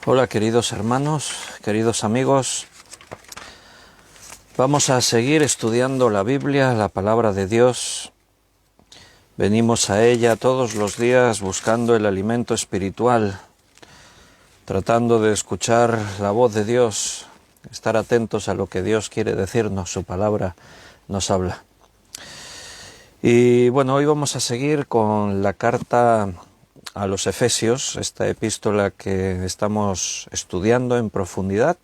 Hola queridos hermanos, queridos amigos, vamos a seguir estudiando la Biblia, la palabra de Dios. Venimos a ella todos los días buscando el alimento espiritual, tratando de escuchar la voz de Dios, estar atentos a lo que Dios quiere decirnos, su palabra nos habla. Y bueno, hoy vamos a seguir con la carta a los Efesios, esta epístola que estamos estudiando en profundidad.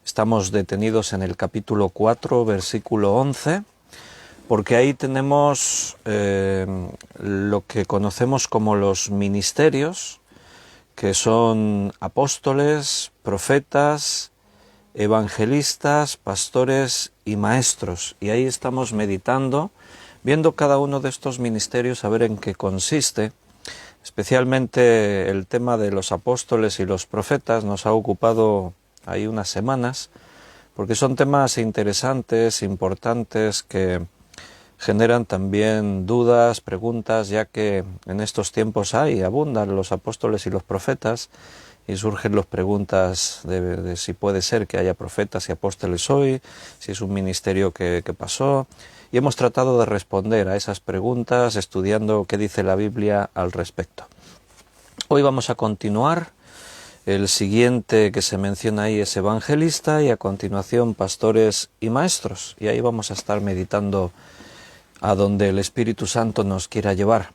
Estamos detenidos en el capítulo 4, versículo 11, porque ahí tenemos lo que conocemos como los ministerios, que son apóstoles, profetas, evangelistas, pastores y maestros. Y ahí estamos meditando, viendo cada uno de estos ministerios, a ver en qué consiste. Especialmente el tema de los apóstoles y los profetas nos ha ocupado ahí unas semanas, porque son temas interesantes, importantes, que generan también dudas, preguntas, ya que en estos tiempos abundan los apóstoles y los profetas, y surgen las preguntas de si puede ser que haya profetas y apóstoles hoy, si es un ministerio que pasó. Y hemos tratado de responder a esas preguntas estudiando qué dice la Biblia al respecto. Hoy vamos a continuar. El siguiente que se menciona ahí es evangelista y a continuación pastores y maestros. Y ahí vamos a estar meditando a donde el Espíritu Santo nos quiera llevar.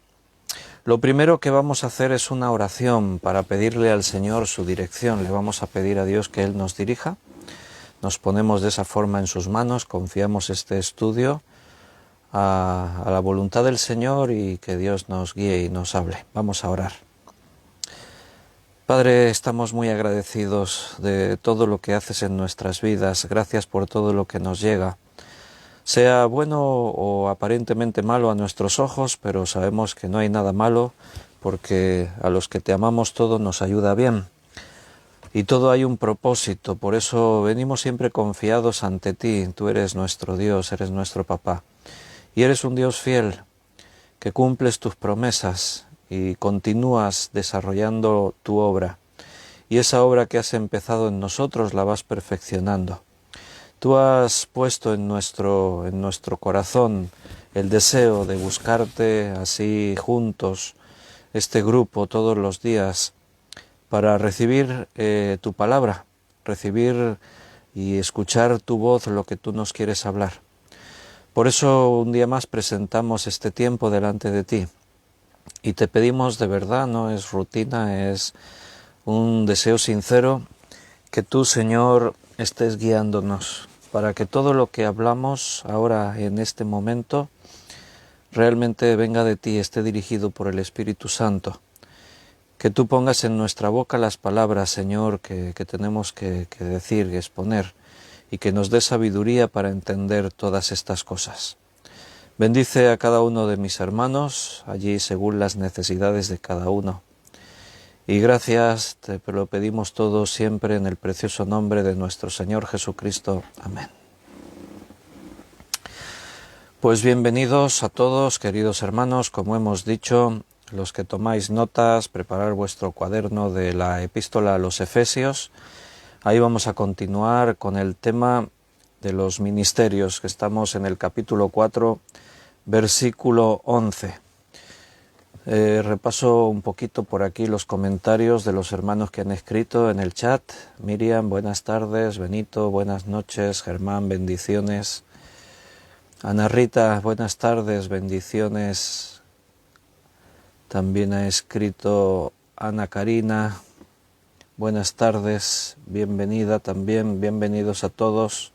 Lo primero que vamos a hacer es una oración para pedirle al Señor su dirección. Le vamos a pedir a Dios que Él nos dirija. Nos ponemos de esa forma en sus manos, confiamos este estudio a la voluntad del Señor y que Dios nos guíe y nos hable. Vamos a orar. Padre, estamos muy agradecidos de todo lo que haces en nuestras vidas. Gracias por todo lo que nos llega. Sea bueno o aparentemente malo a nuestros ojos, pero sabemos que no hay nada malo, porque a los que te amamos todo nos ayuda bien. Y todo hay un propósito, por eso venimos siempre confiados ante ti. Tú eres nuestro Dios, eres nuestro papá. Y eres un Dios fiel, que cumples tus promesas y continúas desarrollando tu obra. Y esa obra que has empezado en nosotros la vas perfeccionando. Tú has puesto en nuestro corazón el deseo de buscarte así juntos, este grupo todos los días, para recibir tu palabra, recibir y escuchar tu voz, lo que tú nos quieres hablar. Por eso un día más presentamos este tiempo delante de ti y te pedimos de verdad, no es rutina, es un deseo sincero, que tú, Señor, estés guiándonos para que todo lo que hablamos ahora en este momento realmente venga de ti, esté dirigido por el Espíritu Santo. Que tú pongas en nuestra boca las palabras, Señor, que tenemos que decir y exponer, y que nos dé sabiduría para entender todas estas cosas. Bendice a cada uno de mis hermanos, allí según las necesidades de cada uno. Y gracias, te lo pedimos todo siempre en el precioso nombre de nuestro Señor Jesucristo. Amén. Pues bienvenidos a todos, queridos hermanos, como hemos dicho, los que tomáis notas, preparar vuestro cuaderno de la epístola a los Efesios. Ahí vamos a continuar con el tema de los ministerios, que estamos en el capítulo 4, versículo 11. Repaso un poquito por aquí los comentarios de los hermanos que han escrito en el chat. Miriam, buenas tardes. Benito, buenas noches. Germán, bendiciones. Ana Rita, buenas tardes, bendiciones. También ha escrito Ana Karina. Buenas tardes, bienvenida también, bienvenidos a todos.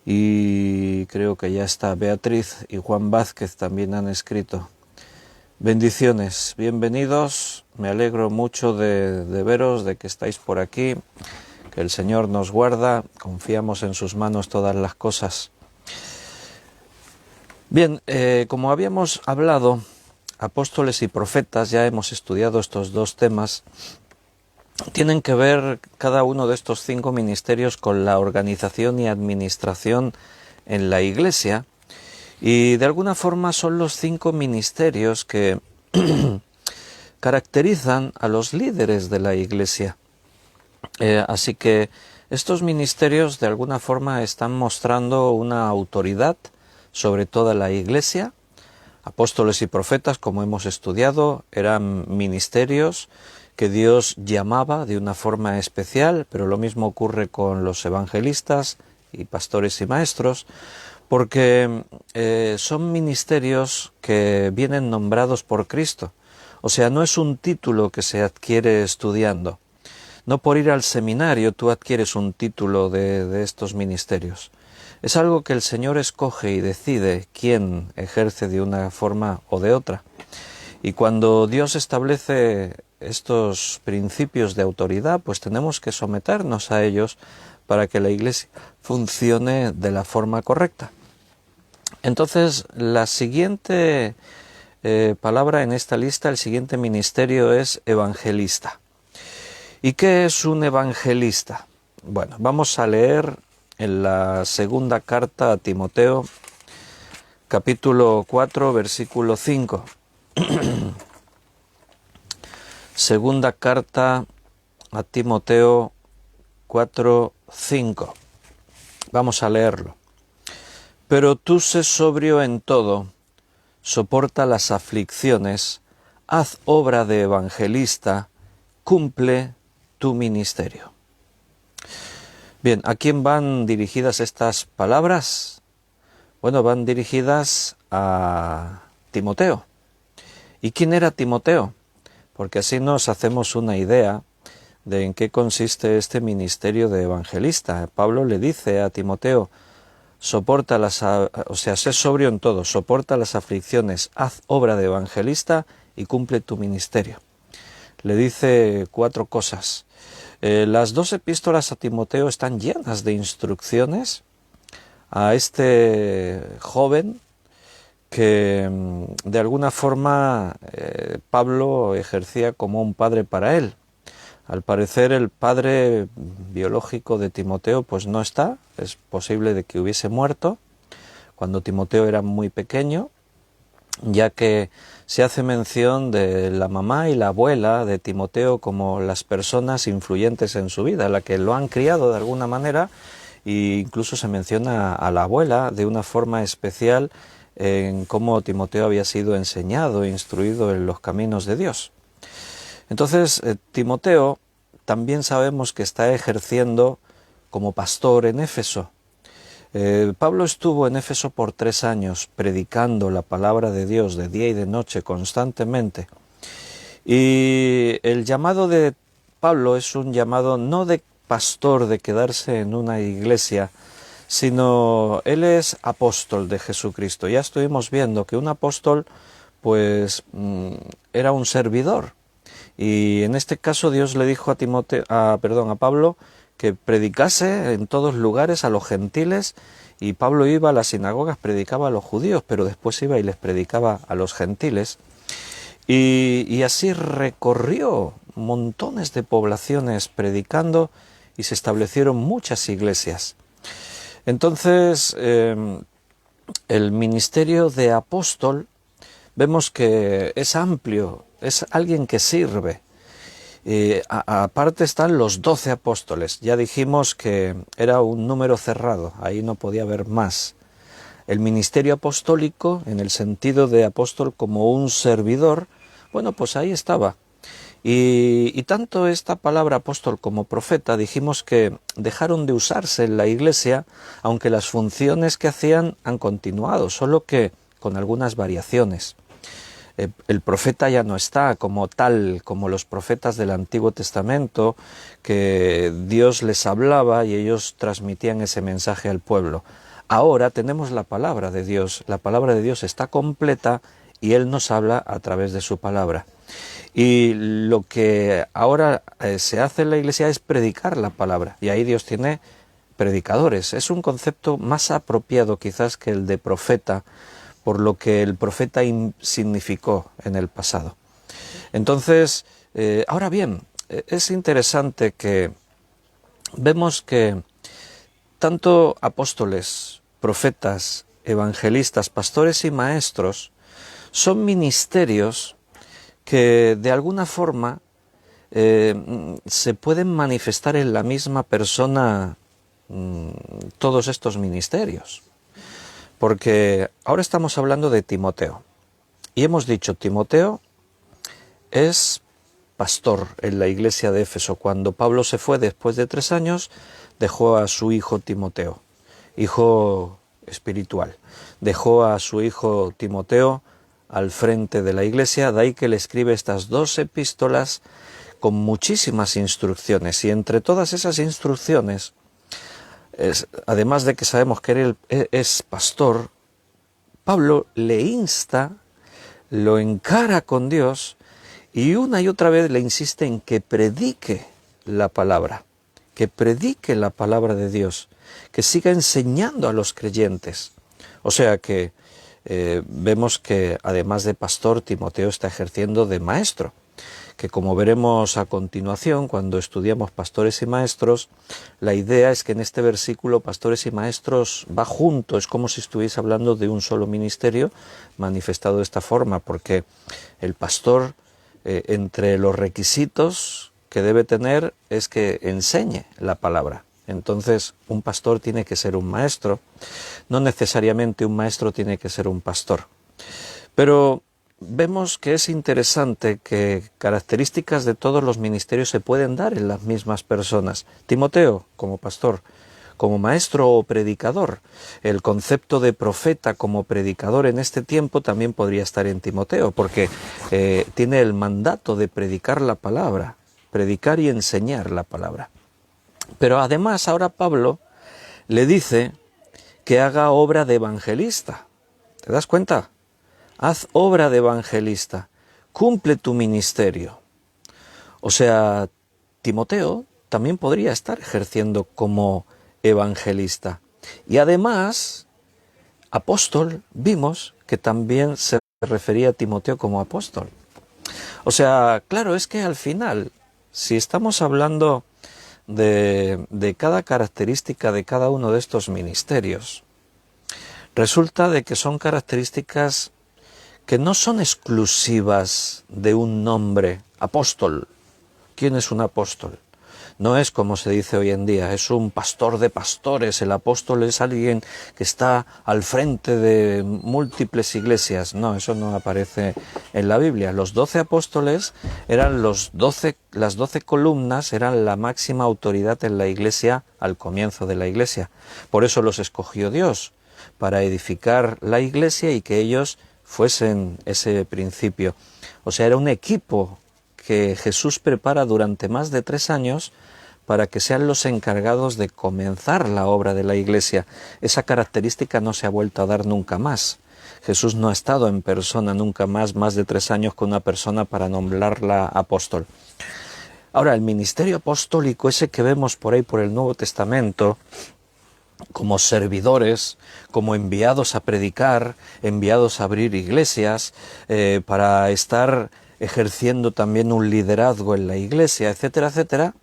Y creo que ya está Beatriz y Juan Vázquez también han escrito. Bendiciones, bienvenidos, me alegro mucho de veros, de que estáis por aquí, que el Señor nos guarda, confiamos en sus manos todas las cosas. Bien, como habíamos hablado, apóstoles y profetas, ya hemos estudiado estos dos temas. Tienen que ver cada uno de estos 5 ministerios con la organización y administración en la Iglesia, y de alguna forma son los 5 ministerios que caracterizan a los líderes de la Iglesia. Así que estos ministerios de alguna forma están mostrando una autoridad sobre toda la Iglesia. Apóstoles y profetas, como hemos estudiado, eran ministerios que Dios llamaba de una forma especial, pero lo mismo ocurre con los evangelistas y pastores y maestros, porque son ministerios que vienen nombrados por Cristo. O sea, no es un título que se adquiere estudiando. No por ir al seminario tú adquieres un título de estos ministerios. Es algo que el Señor escoge y decide quién ejerce de una forma o de otra. Y cuando Dios establece estos principios de autoridad, pues tenemos que someternos a ellos para que la Iglesia funcione de la forma correcta. Entonces, la siguiente palabra en esta lista, el siguiente ministerio es evangelista. ¿Y qué es un evangelista? Bueno, vamos a leer en la segunda carta a Timoteo, capítulo 4, versículo 5. Segunda carta a Timoteo 4, 5. Vamos a leerlo. Pero tú sé sobrio en todo, soporta las aflicciones, haz obra de evangelista, cumple tu ministerio. Bien, ¿a quién van dirigidas estas palabras? Bueno, van dirigidas a Timoteo. ¿Y quién era Timoteo? Porque así nos hacemos una idea de en qué consiste este ministerio de evangelista. Pablo le dice a Timoteo, sé sobrio en todo, soporta las aflicciones, haz obra de evangelista y cumple tu ministerio. Le dice 4 cosas. Las 2 epístolas a Timoteo están llenas de instrucciones a este joven que de alguna forma Pablo ejercía como un padre para él. Al parecer el padre biológico de Timoteo pues no está, es posible de que hubiese muerto cuando Timoteo era muy pequeño, ya que se hace mención de la mamá y la abuela de Timoteo como las personas influyentes en su vida, la que lo han criado de alguna manera, e incluso se menciona a la abuela de una forma especial en cómo Timoteo había sido enseñado e instruido en los caminos de Dios. Entonces, Timoteo también sabemos que está ejerciendo como pastor en Éfeso. Pablo estuvo en Éfeso por 3 años predicando la palabra de Dios de día y de noche constantemente. Y el llamado de Pablo es un llamado no de pastor, de quedarse en una iglesia, sino él es apóstol de Jesucristo. Ya estuvimos viendo que un apóstol pues era un servidor. Y en este caso Dios le dijo a Pablo que predicase en todos lugares a los gentiles, y Pablo iba a las sinagogas, predicaba a los judíos, pero después iba y les predicaba a los gentiles. Y así recorrió montones de poblaciones predicando y se establecieron muchas iglesias. Entonces, el ministerio de apóstol vemos que es amplio, es alguien que sirve. Aparte están los 12 apóstoles. Ya dijimos que era un número cerrado, ahí no podía haber más. El ministerio apostólico, en el sentido de apóstol como un servidor, bueno, pues ahí estaba. Y tanto esta palabra apóstol como profeta dijimos que dejaron de usarse en la Iglesia, aunque las funciones que hacían han continuado, solo que con algunas variaciones. El profeta ya no está como tal, como los profetas del Antiguo Testamento, que Dios les hablaba y ellos transmitían ese mensaje al pueblo. Ahora tenemos la palabra de Dios está completa y Él nos habla a través de su palabra. Y lo que ahora se hace en la Iglesia es predicar la palabra, y ahí Dios tiene predicadores. Es un concepto más apropiado quizás que el de profeta, por lo que el profeta significó en el pasado. Entonces, ahora bien, es interesante que vemos que tanto apóstoles, profetas, evangelistas, pastores y maestros son ministerios que de alguna forma se pueden manifestar en la misma persona todos estos ministerios. Porque ahora estamos hablando de Timoteo. Y hemos dicho, Timoteo es pastor en la iglesia de Éfeso. Cuando Pablo se fue después de 3 años, dejó a su hijo Timoteo, hijo espiritual. Dejó a su hijo Timoteo al frente de la iglesia, de ahí que le escribe estas 2 epístolas con muchísimas instrucciones. Y entre todas esas instrucciones, además de que sabemos que él es pastor, Pablo le insta, lo encara con Dios y una y otra vez le insiste en que predique la palabra de Dios, que siga enseñando a los creyentes. O sea que vemos que además de pastor, Timoteo está ejerciendo de maestro, que como veremos a continuación, cuando estudiamos pastores y maestros, la idea es que en este versículo pastores y maestros va junto, es como si estuviese hablando de un solo ministerio manifestado de esta forma, porque el pastor, entre los requisitos que debe tener es que enseñe la palabra. Entonces, un pastor tiene que ser un maestro, no necesariamente un maestro tiene que ser un pastor. Pero vemos que es interesante que características de todos los ministerios se pueden dar en las mismas personas. Timoteo, como pastor, como maestro o predicador. El concepto de profeta como predicador en este tiempo también podría estar en Timoteo, porque tiene el mandato de predicar la palabra, predicar y enseñar la palabra. Pero además ahora Pablo le dice que haga obra de evangelista. ¿Te das cuenta? Haz obra de evangelista, cumple tu ministerio. O sea, Timoteo también podría estar ejerciendo como evangelista. Y además, apóstol, vimos que también se refería a Timoteo como apóstol. O sea, claro, es que al final, si estamos hablando de cada característica de cada uno de estos ministerios, resulta de que son características que no son exclusivas de un nombre, apóstol. ¿Quién es un apóstol? No es como se dice hoy en día, es un pastor de pastores, el apóstol es alguien que está al frente de múltiples iglesias. No, eso no aparece en la Biblia. Los 12 apóstoles eran las 12 columnas, eran la máxima autoridad en la iglesia al comienzo de la iglesia. Por eso los escogió Dios, para edificar la iglesia y que ellos fuesen ese principio. O sea, era un equipo que Jesús prepara durante más de 3 años para que sean los encargados de comenzar la obra de la iglesia. Esa característica no se ha vuelto a dar nunca más. Jesús no ha estado en persona nunca más de 3 años con una persona para nombrarla apóstol. Ahora, el ministerio apostólico, ese que vemos por ahí por el Nuevo Testamento, como servidores, como enviados a predicar, enviados a abrir iglesias, para estar ejerciendo también un liderazgo en la iglesia, etcétera, etcétera,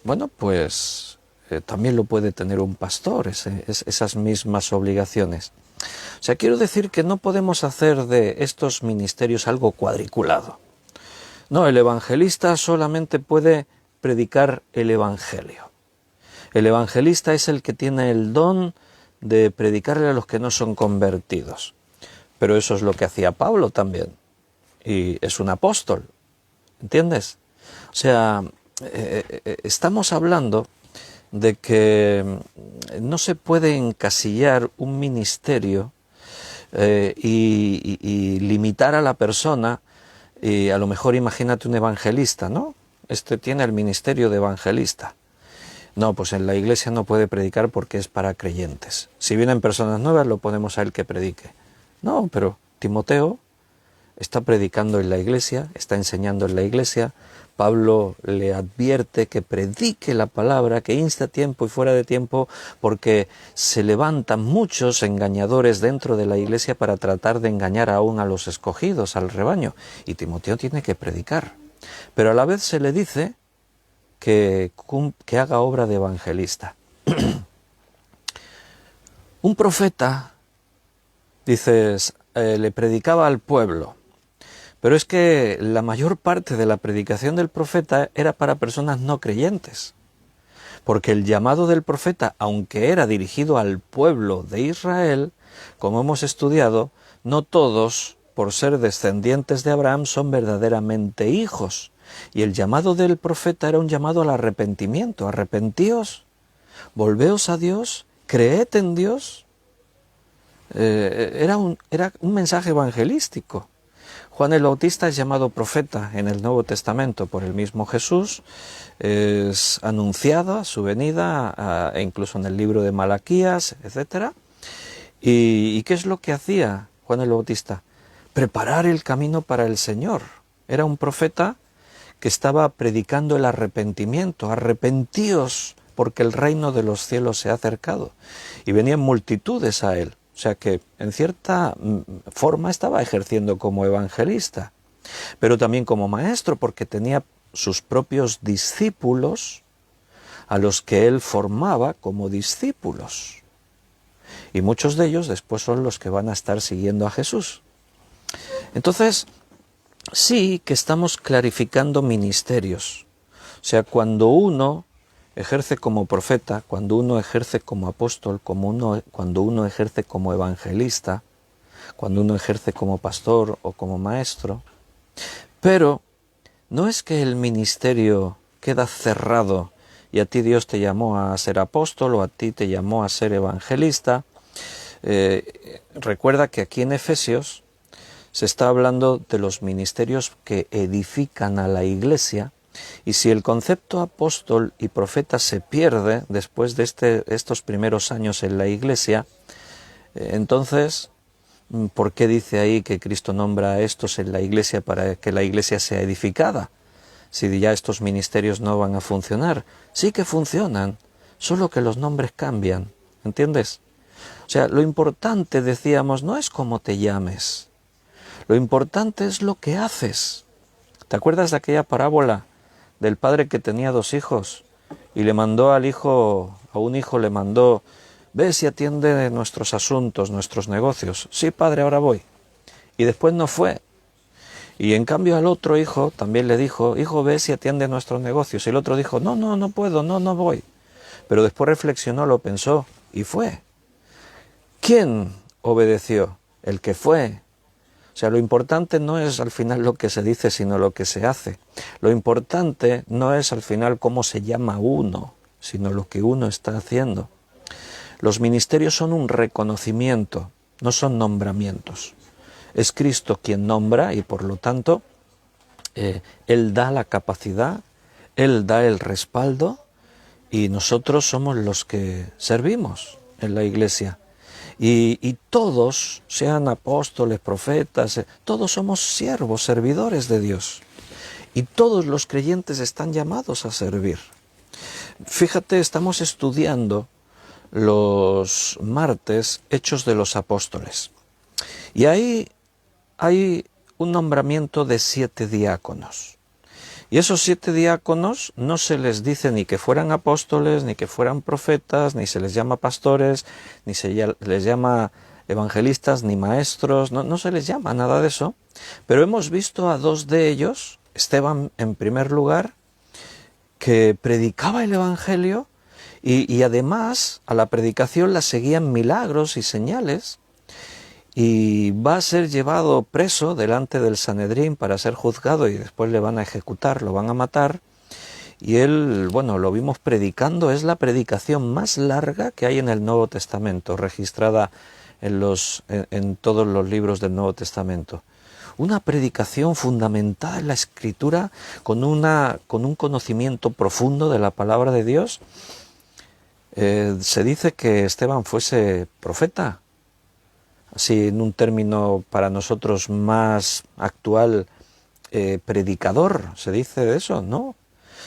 bueno, pues también lo puede tener un pastor, esas mismas obligaciones. O sea, quiero decir que no podemos hacer de estos ministerios algo cuadriculado. No, el evangelista solamente puede predicar el evangelio. El evangelista es el que tiene el don de predicarle a los que no son convertidos. Pero eso es lo que hacía Pablo también. Y es un apóstol. ¿Entiendes? O sea, estamos hablando de que no se puede encasillar un ministerio y limitar a la persona. Y a lo mejor imagínate un evangelista, ¿no? Este tiene el ministerio de evangelista. No, pues en la iglesia no puede predicar porque es para creyentes. Si vienen personas nuevas, lo ponemos a él que predique. No, pero Timoteo está predicando en la iglesia, está enseñando en la iglesia. Pablo le advierte que predique la palabra, que inste a tiempo y fuera de tiempo, porque se levantan muchos engañadores dentro de la iglesia para tratar de engañar aún a los escogidos, al rebaño. Y Timoteo tiene que predicar. Pero a la vez se le dice que haga obra de evangelista. Un profeta, dices, le predicaba al pueblo, Pero es que la mayor parte de la predicación del profeta era para personas no creyentes. Porque el llamado del profeta, aunque era dirigido al pueblo de Israel, como hemos estudiado, no todos, por ser descendientes de Abraham, son verdaderamente hijos. Y el llamado del profeta era un llamado al arrepentimiento. Arrepentíos, volveos a Dios, creed en Dios. Era un mensaje evangelístico. Juan el Bautista es llamado profeta en el Nuevo Testamento por el mismo Jesús, es anunciada su venida, incluso en el libro de Malaquías, etc. ¿Y qué es lo que hacía Juan el Bautista? Preparar el camino para el Señor. Era un profeta que estaba predicando el arrepentimiento. Arrepentíos, porque el reino de los cielos se ha acercado. Y venían multitudes a él. O sea que, en cierta forma, estaba ejerciendo como evangelista, pero también como maestro, porque tenía sus propios discípulos a los que él formaba como discípulos. Y muchos de ellos después son los que van a estar siguiendo a Jesús. Entonces, sí que estamos clarificando ministerios. O sea, cuando uno ejerce como profeta, cuando uno ejerce como apóstol, cuando uno ejerce como evangelista, cuando uno ejerce como pastor o como maestro. Pero no es que el ministerio queda cerrado y a ti Dios te llamó a ser apóstol o a ti te llamó a ser evangelista. Recuerda que aquí en Efesios se está hablando de los ministerios que edifican a la iglesia. Y si el concepto apóstol y profeta se pierde después de estos primeros años en la Iglesia, entonces, ¿por qué dice ahí que Cristo nombra a estos en la Iglesia para que la Iglesia sea edificada? Si ya estos ministerios no van a funcionar. Sí que funcionan, solo que los nombres cambian, ¿entiendes? O sea, lo importante, decíamos, no es cómo te llames, lo importante es lo que haces. ¿Te acuerdas de aquella parábola del padre que tenía 2 hijos y le mandó a un hijo le mandó, ve si atiende nuestros asuntos, nuestros negocios? Sí, padre, ahora voy. Y después no fue. Y en cambio al otro hijo también le dijo, hijo, ve si atiende nuestros negocios. Y el otro dijo, no puedo, no voy. Pero después reflexionó, lo pensó y fue. ¿Quién obedeció? El que fue. O sea, lo importante no es al final lo que se dice, sino lo que se hace. Lo importante no es al final cómo se llama uno, sino lo que uno está haciendo. Los ministerios son un reconocimiento, no son nombramientos. Es Cristo quien nombra y por lo tanto Él da la capacidad, Él da el respaldo y nosotros somos los que servimos en la Iglesia. Y todos, sean apóstoles, profetas, todos somos siervos, servidores de Dios. Y todos los creyentes están llamados a servir. Fíjate, estamos estudiando los martes Hechos de los Apóstoles. Y ahí hay un nombramiento de 7 diáconos. Y esos 7 diáconos no se les dice ni que fueran apóstoles, ni que fueran profetas, ni se les llama pastores, ni se les llama evangelistas, ni maestros, no se les llama nada de eso. Pero hemos visto a 2 de ellos, Esteban en primer lugar, que predicaba el evangelio y además a la predicación la seguían milagros y señales. Y va a ser llevado preso delante del Sanedrín para ser juzgado y después le van a ejecutar, lo van a matar. Y él, bueno, lo vimos predicando, es la predicación más larga que hay en el Nuevo Testamento, registrada en todos los libros del Nuevo Testamento. Una predicación fundamentada en la Escritura, con un conocimiento profundo de la palabra de Dios. Se dice que Esteban fuese profeta. Así en un término para nosotros más actual, predicador, ¿se dice de eso? No.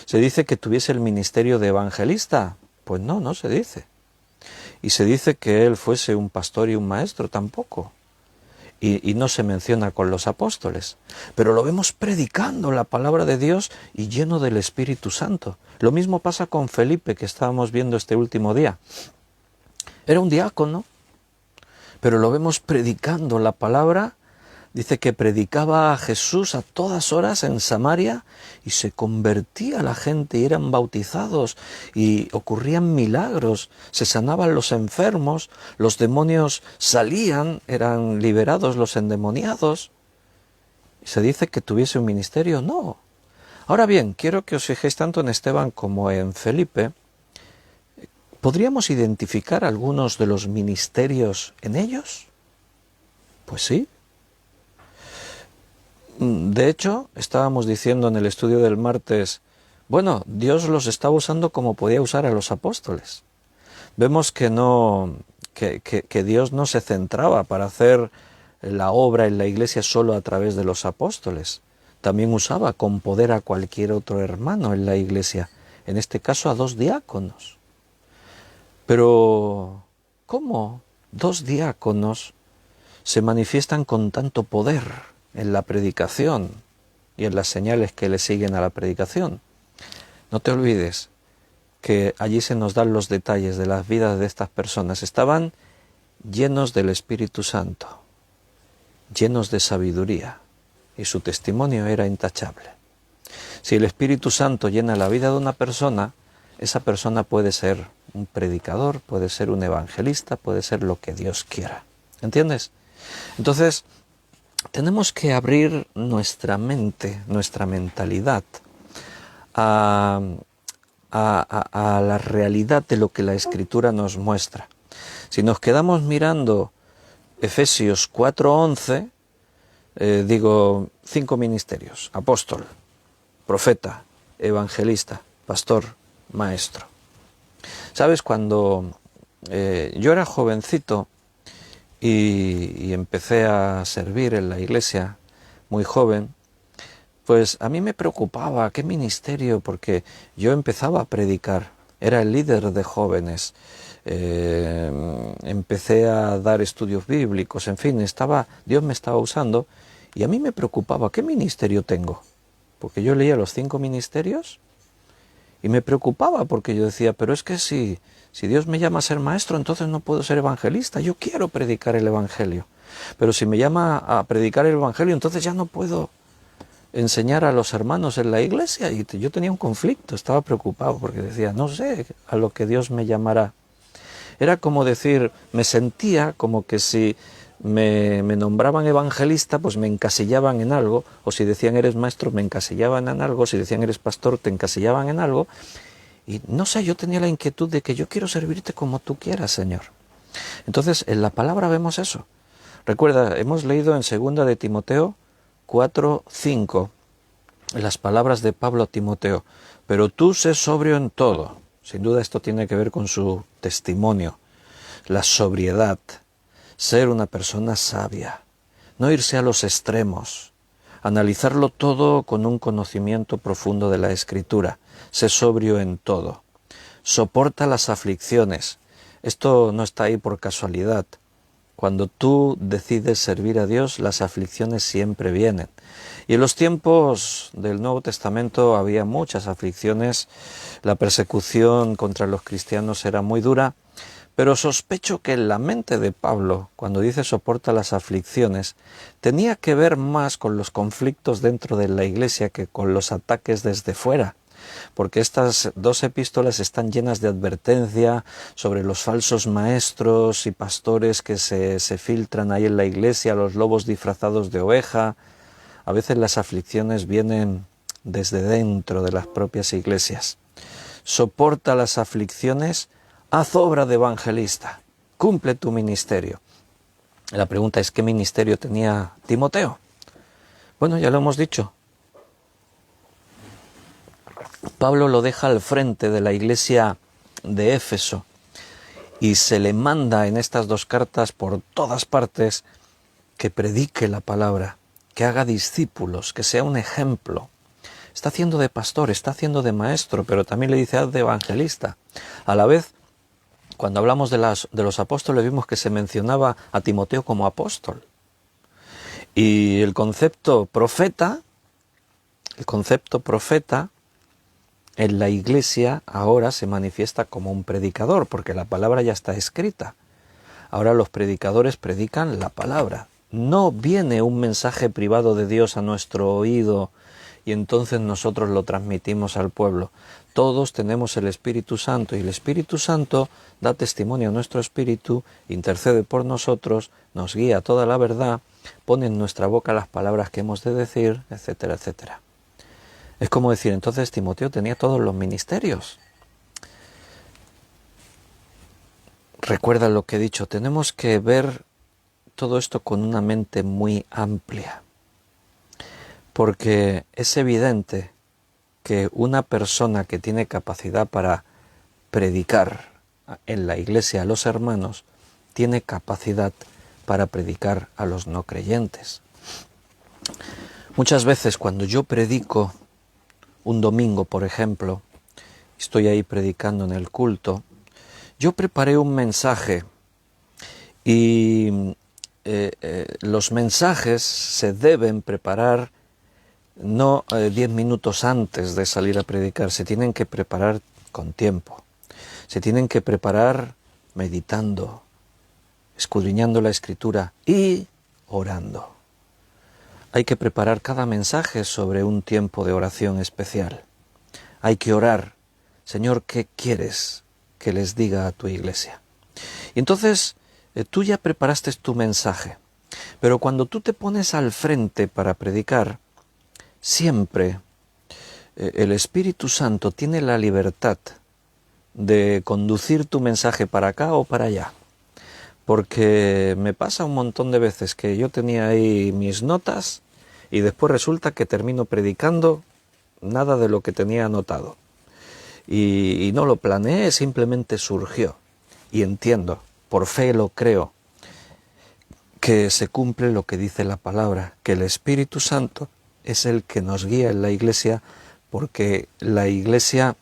¿Se dice que tuviese el ministerio de evangelista? Pues no se dice. Y se dice que él fuese un pastor y un maestro, tampoco. Y no se menciona con los apóstoles. Pero lo vemos predicando la palabra de Dios y lleno del Espíritu Santo. Lo mismo pasa con Felipe, que estábamos viendo este último día. Era un diácono, pero lo vemos predicando la palabra Dice que predicaba a Jesús a todas horas en Samaria y se convertía la gente y eran bautizados y ocurrían milagros, se sanaban los enfermos, los demonios salían, eran liberados los endemoniados. ¿Se dice que tuviese un ministerio? No. Ahora bien, quiero que os fijéis tanto en Esteban como en Felipe. ¿Podríamos identificar algunos de los ministerios en ellos? Pues sí. De hecho, estábamos diciendo en el estudio del martes, bueno, Dios los estaba usando como podía usar a los apóstoles. Vemos que Dios no se centraba para hacer la obra en la iglesia solo a través de los apóstoles. También usaba con poder a cualquier otro hermano en la iglesia, en este caso a 2 diáconos. Pero, ¿cómo 2 diáconos se manifiestan con tanto poder en la predicación y en las señales que le siguen a la predicación? No te olvides que allí se nos dan los detalles de las vidas de estas personas. Estaban llenos del Espíritu Santo, llenos de sabiduría, y su testimonio era intachable. Si el Espíritu Santo llena la vida de una persona, esa persona puede ser un predicador, puede ser un evangelista, puede ser lo que Dios quiera. ¿Entiendes? Entonces, tenemos que abrir nuestra mente, nuestra mentalidad a la realidad de lo que la Escritura nos muestra. Si nos quedamos mirando Efesios 4:11, 5 ministerios: apóstol, profeta, evangelista, pastor, maestro. ¿Sabes? Cuando yo era jovencito y empecé a servir en la iglesia muy joven, pues a mí me preocupaba qué ministerio, porque yo empezaba a predicar, era el líder de jóvenes, empecé a dar estudios bíblicos, en fin, Dios me estaba usando, y a mí me preocupaba qué ministerio tengo, porque yo leía los 5 ministerios y me preocupaba, porque yo decía, pero es que si Dios me llama a ser maestro, entonces no puedo ser evangelista. Yo quiero predicar el evangelio, pero si me llama a predicar el evangelio, entonces ya no puedo enseñar a los hermanos en la iglesia. Y yo tenía un conflicto, estaba preocupado, porque decía, no sé a lo que Dios me llamará. Era como decir, me sentía como que si me nombraban evangelista, pues me encasillaban en algo, o si decían eres maestro, me encasillaban en algo, si decían eres pastor, te encasillaban en algo. Y no sé, yo tenía la inquietud de que yo quiero servirte como tú quieras, Señor. Entonces, en la palabra vemos eso. Recuerda, hemos leído en 2 de Timoteo 4:5, las palabras de Pablo a Timoteo: pero tú sé sobrio en todo. Sin duda esto tiene que ver con su testimonio, la sobriedad, ser una persona sabia, no irse a los extremos, analizarlo todo con un conocimiento profundo de la Escritura. Sé sobrio en todo. Soporta las aflicciones. Esto no está ahí por casualidad. Cuando tú decides servir a Dios, las aflicciones siempre vienen. Y en los tiempos del Nuevo Testamento había muchas aflicciones. La persecución contra los cristianos era muy dura. Pero sospecho que en la mente de Pablo, cuando dice soporta las aflicciones, tenía que ver más con los conflictos dentro de la iglesia que con los ataques desde fuera. Porque estas 2 epístolas están llenas de advertencia sobre los falsos maestros y pastores que se filtran ahí en la iglesia, los lobos disfrazados de oveja. A veces las aflicciones vienen desde dentro de las propias iglesias. Soporta las aflicciones, haz obra de evangelista, cumple tu ministerio. La pregunta es, ¿qué ministerio tenía Timoteo? Bueno, ya lo hemos dicho. Pablo lo deja al frente de la iglesia de Éfeso y se le manda en estas 2 cartas por todas partes que predique la palabra, que haga discípulos, que sea un ejemplo. Está haciendo de pastor, está haciendo de maestro, pero también le dice haz de evangelista. A la vez, cuando hablamos de los apóstoles, vimos que se mencionaba a Timoteo como apóstol. Y el concepto profeta en la iglesia ahora se manifiesta como un predicador, porque la palabra ya está escrita. Ahora los predicadores predican la palabra, no viene un mensaje privado de Dios a nuestro oído y entonces nosotros lo transmitimos al pueblo. Todos tenemos el Espíritu Santo y el Espíritu Santo da testimonio a nuestro espíritu, intercede por nosotros, nos guía a toda la verdad, pone en nuestra boca las palabras que hemos de decir, etcétera, etcétera. Es como decir, entonces Timoteo tenía todos los ministerios. Recuerda lo que he dicho, tenemos que ver todo esto con una mente muy amplia, porque es evidente que una persona que tiene capacidad para predicar en la iglesia a los hermanos, tiene capacidad para predicar a los no creyentes. Muchas veces cuando yo predico un domingo, por ejemplo, estoy ahí predicando en el culto, yo preparé un mensaje y los mensajes se deben preparar no 10 minutos antes de salir a predicar, se tienen que preparar con tiempo, se tienen que preparar meditando, escudriñando la Escritura y orando. Hay que preparar cada mensaje sobre un tiempo de oración especial. Hay que orar, Señor, ¿qué quieres que les diga a tu iglesia? Y entonces tú ya preparaste tu mensaje, pero cuando tú te pones al frente para predicar, siempre el Espíritu Santo tiene la libertad de conducir tu mensaje para acá o para allá. Porque me pasa un montón de veces que yo tenía ahí mis notas y después resulta que termino predicando nada de lo que tenía anotado. Y no lo planeé, simplemente surgió. Y entiendo, por fe lo creo, que se cumple lo que dice la palabra, que el Espíritu Santo es el que nos guía en la iglesia, porque la iglesia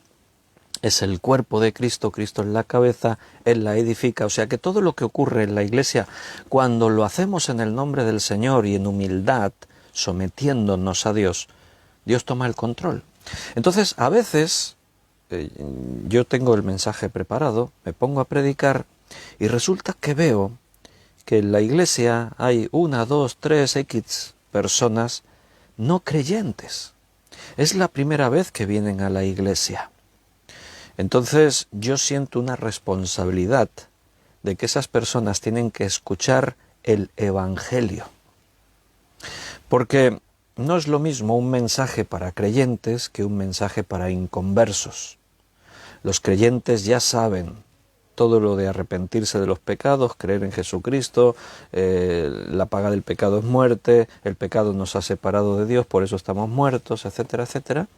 es el cuerpo de Cristo, Cristo es la cabeza, Él la edifica. O sea que todo lo que ocurre en la iglesia, cuando lo hacemos en el nombre del Señor y en humildad, sometiéndonos a Dios, Dios toma el control. Entonces, a veces, yo tengo el mensaje preparado, me pongo a predicar y resulta que veo que en la iglesia hay 1, 2, 3, X personas no creyentes. Es la primera vez que vienen a la iglesia. Entonces yo siento una responsabilidad de que esas personas tienen que escuchar el Evangelio. Porque no es lo mismo un mensaje para creyentes que un mensaje para inconversos. Los creyentes ya saben todo lo de arrepentirse de los pecados, creer en Jesucristo, la paga del pecado es muerte, el pecado nos ha separado de Dios, por eso estamos muertos, etcétera, etcétera.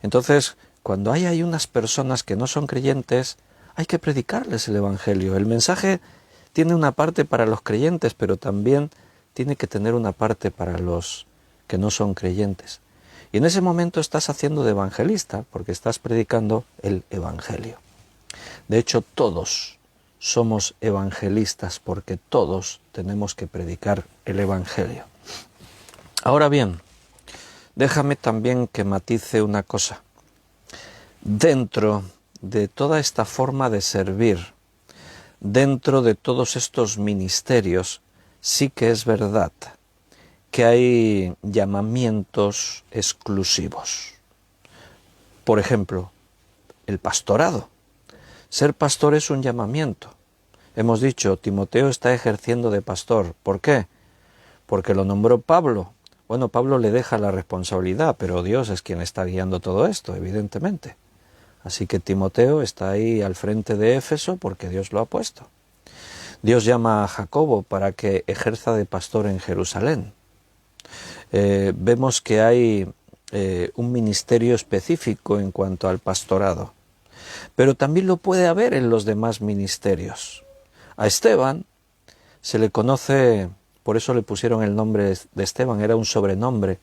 Entonces, cuando hay unas personas que no son creyentes, hay que predicarles el Evangelio. El mensaje tiene una parte para los creyentes, pero también tiene que tener una parte para los que no son creyentes. Y en ese momento estás haciendo de evangelista, porque estás predicando el Evangelio. De hecho, todos somos evangelistas, porque todos tenemos que predicar el Evangelio. Ahora bien, déjame también que matice una cosa. Dentro de toda esta forma de servir, dentro de todos estos ministerios, sí que es verdad que hay llamamientos exclusivos. Por ejemplo, el pastorado. Ser pastor es un llamamiento. Hemos dicho, Timoteo está ejerciendo de pastor. ¿Por qué? Porque lo nombró Pablo. Bueno, Pablo le deja la responsabilidad, pero Dios es quien está guiando todo esto, evidentemente. Así que Timoteo está ahí al frente de Éfeso porque Dios lo ha puesto. Dios llama a Jacobo para que ejerza de pastor en Jerusalén. Vemos que hay un ministerio específico en cuanto al pastorado, pero también lo puede haber en los demás ministerios. A Esteban se le conoce, por eso le pusieron el nombre de Esteban, era un sobrenombre,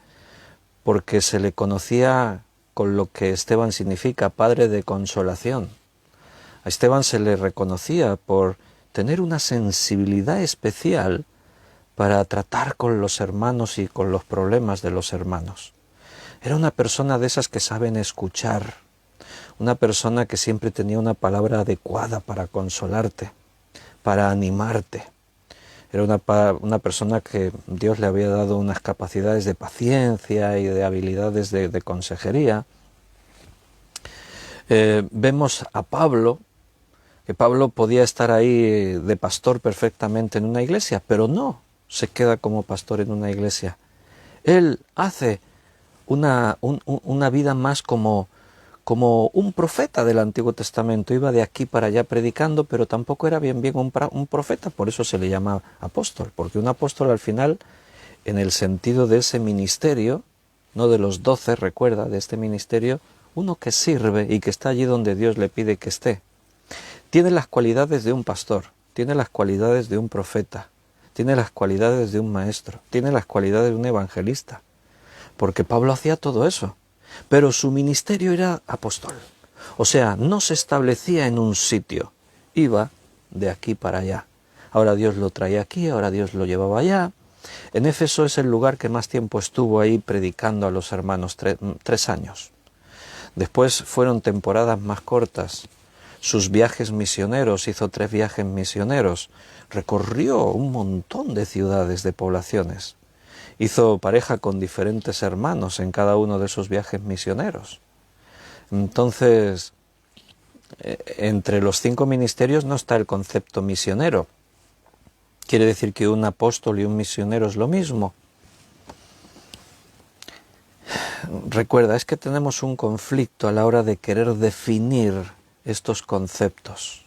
porque se le conocía con lo que Esteban significa, padre de consolación. A Esteban se le reconocía por tener una sensibilidad especial para tratar con los hermanos y con los problemas de los hermanos. Era una persona de esas que saben escuchar, una persona que siempre tenía una palabra adecuada para consolarte, para animarte. Era una persona que Dios le había dado unas capacidades de paciencia y de habilidades de consejería. Vemos a Pablo, que Pablo podía estar ahí de pastor perfectamente en una iglesia, pero no se queda como pastor en una iglesia. Él hace una vida más como un profeta del Antiguo Testamento. Iba de aquí para allá predicando, pero tampoco era bien un profeta, por eso se le llama apóstol, porque un apóstol al final, en el sentido de ese ministerio, no de los 12, recuerda, de este ministerio, uno que sirve y que está allí donde Dios le pide que esté. Tiene las cualidades de un pastor, tiene las cualidades de un profeta, tiene las cualidades de un maestro, tiene las cualidades de un evangelista, porque Pablo hacía todo eso, pero su ministerio era apóstol. O sea, no se establecía en un sitio, iba de aquí para allá. Ahora Dios lo traía aquí, ahora Dios lo llevaba allá. En Éfeso es el lugar que más tiempo estuvo ahí predicando a los hermanos, 3 años. Después fueron temporadas más cortas. Sus viajes misioneros, hizo 3 viajes misioneros, recorrió un montón de ciudades, de poblaciones. Hizo pareja con diferentes hermanos en cada uno de esos viajes misioneros. Entonces, entre los 5 ministerios no está el concepto misionero. ¿Quiere decir que un apóstol y un misionero es lo mismo? Recuerda, es que tenemos un conflicto a la hora de querer definir estos conceptos.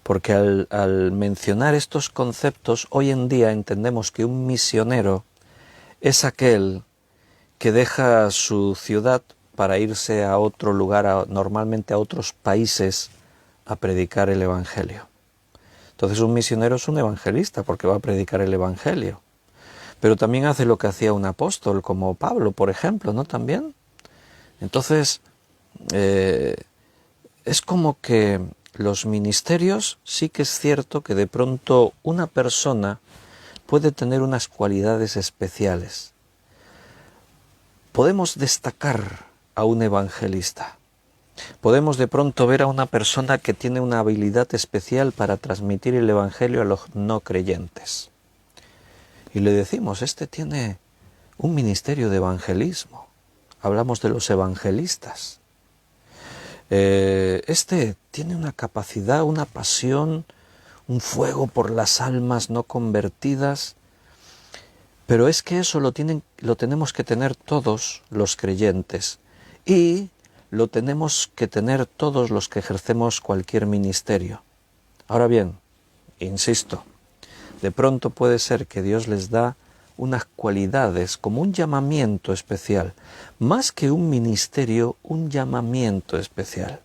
Porque al mencionar estos conceptos, hoy en día entendemos que un misionero es aquel que deja su ciudad para irse a otro lugar, normalmente a otros países, a predicar el Evangelio. Entonces un misionero es un evangelista porque va a predicar el Evangelio. Pero también hace lo que hacía un apóstol, como Pablo, por ejemplo, ¿no? También. Entonces, es como que los ministerios, sí que es cierto que de pronto una persona puede tener unas cualidades especiales. Podemos destacar a un evangelista. Podemos de pronto ver a una persona que tiene una habilidad especial para transmitir el Evangelio a los no creyentes. Y le decimos, este tiene un ministerio de evangelismo. Hablamos de los evangelistas. Este tiene una capacidad, una pasión, un fuego por las almas no convertidas. Pero es que eso lo tenemos que tener todos los creyentes. Y lo tenemos que tener todos los que ejercemos cualquier ministerio. Ahora bien, insisto, de pronto puede ser que Dios les da unas cualidades como un llamamiento especial, más que un ministerio, un llamamiento especial.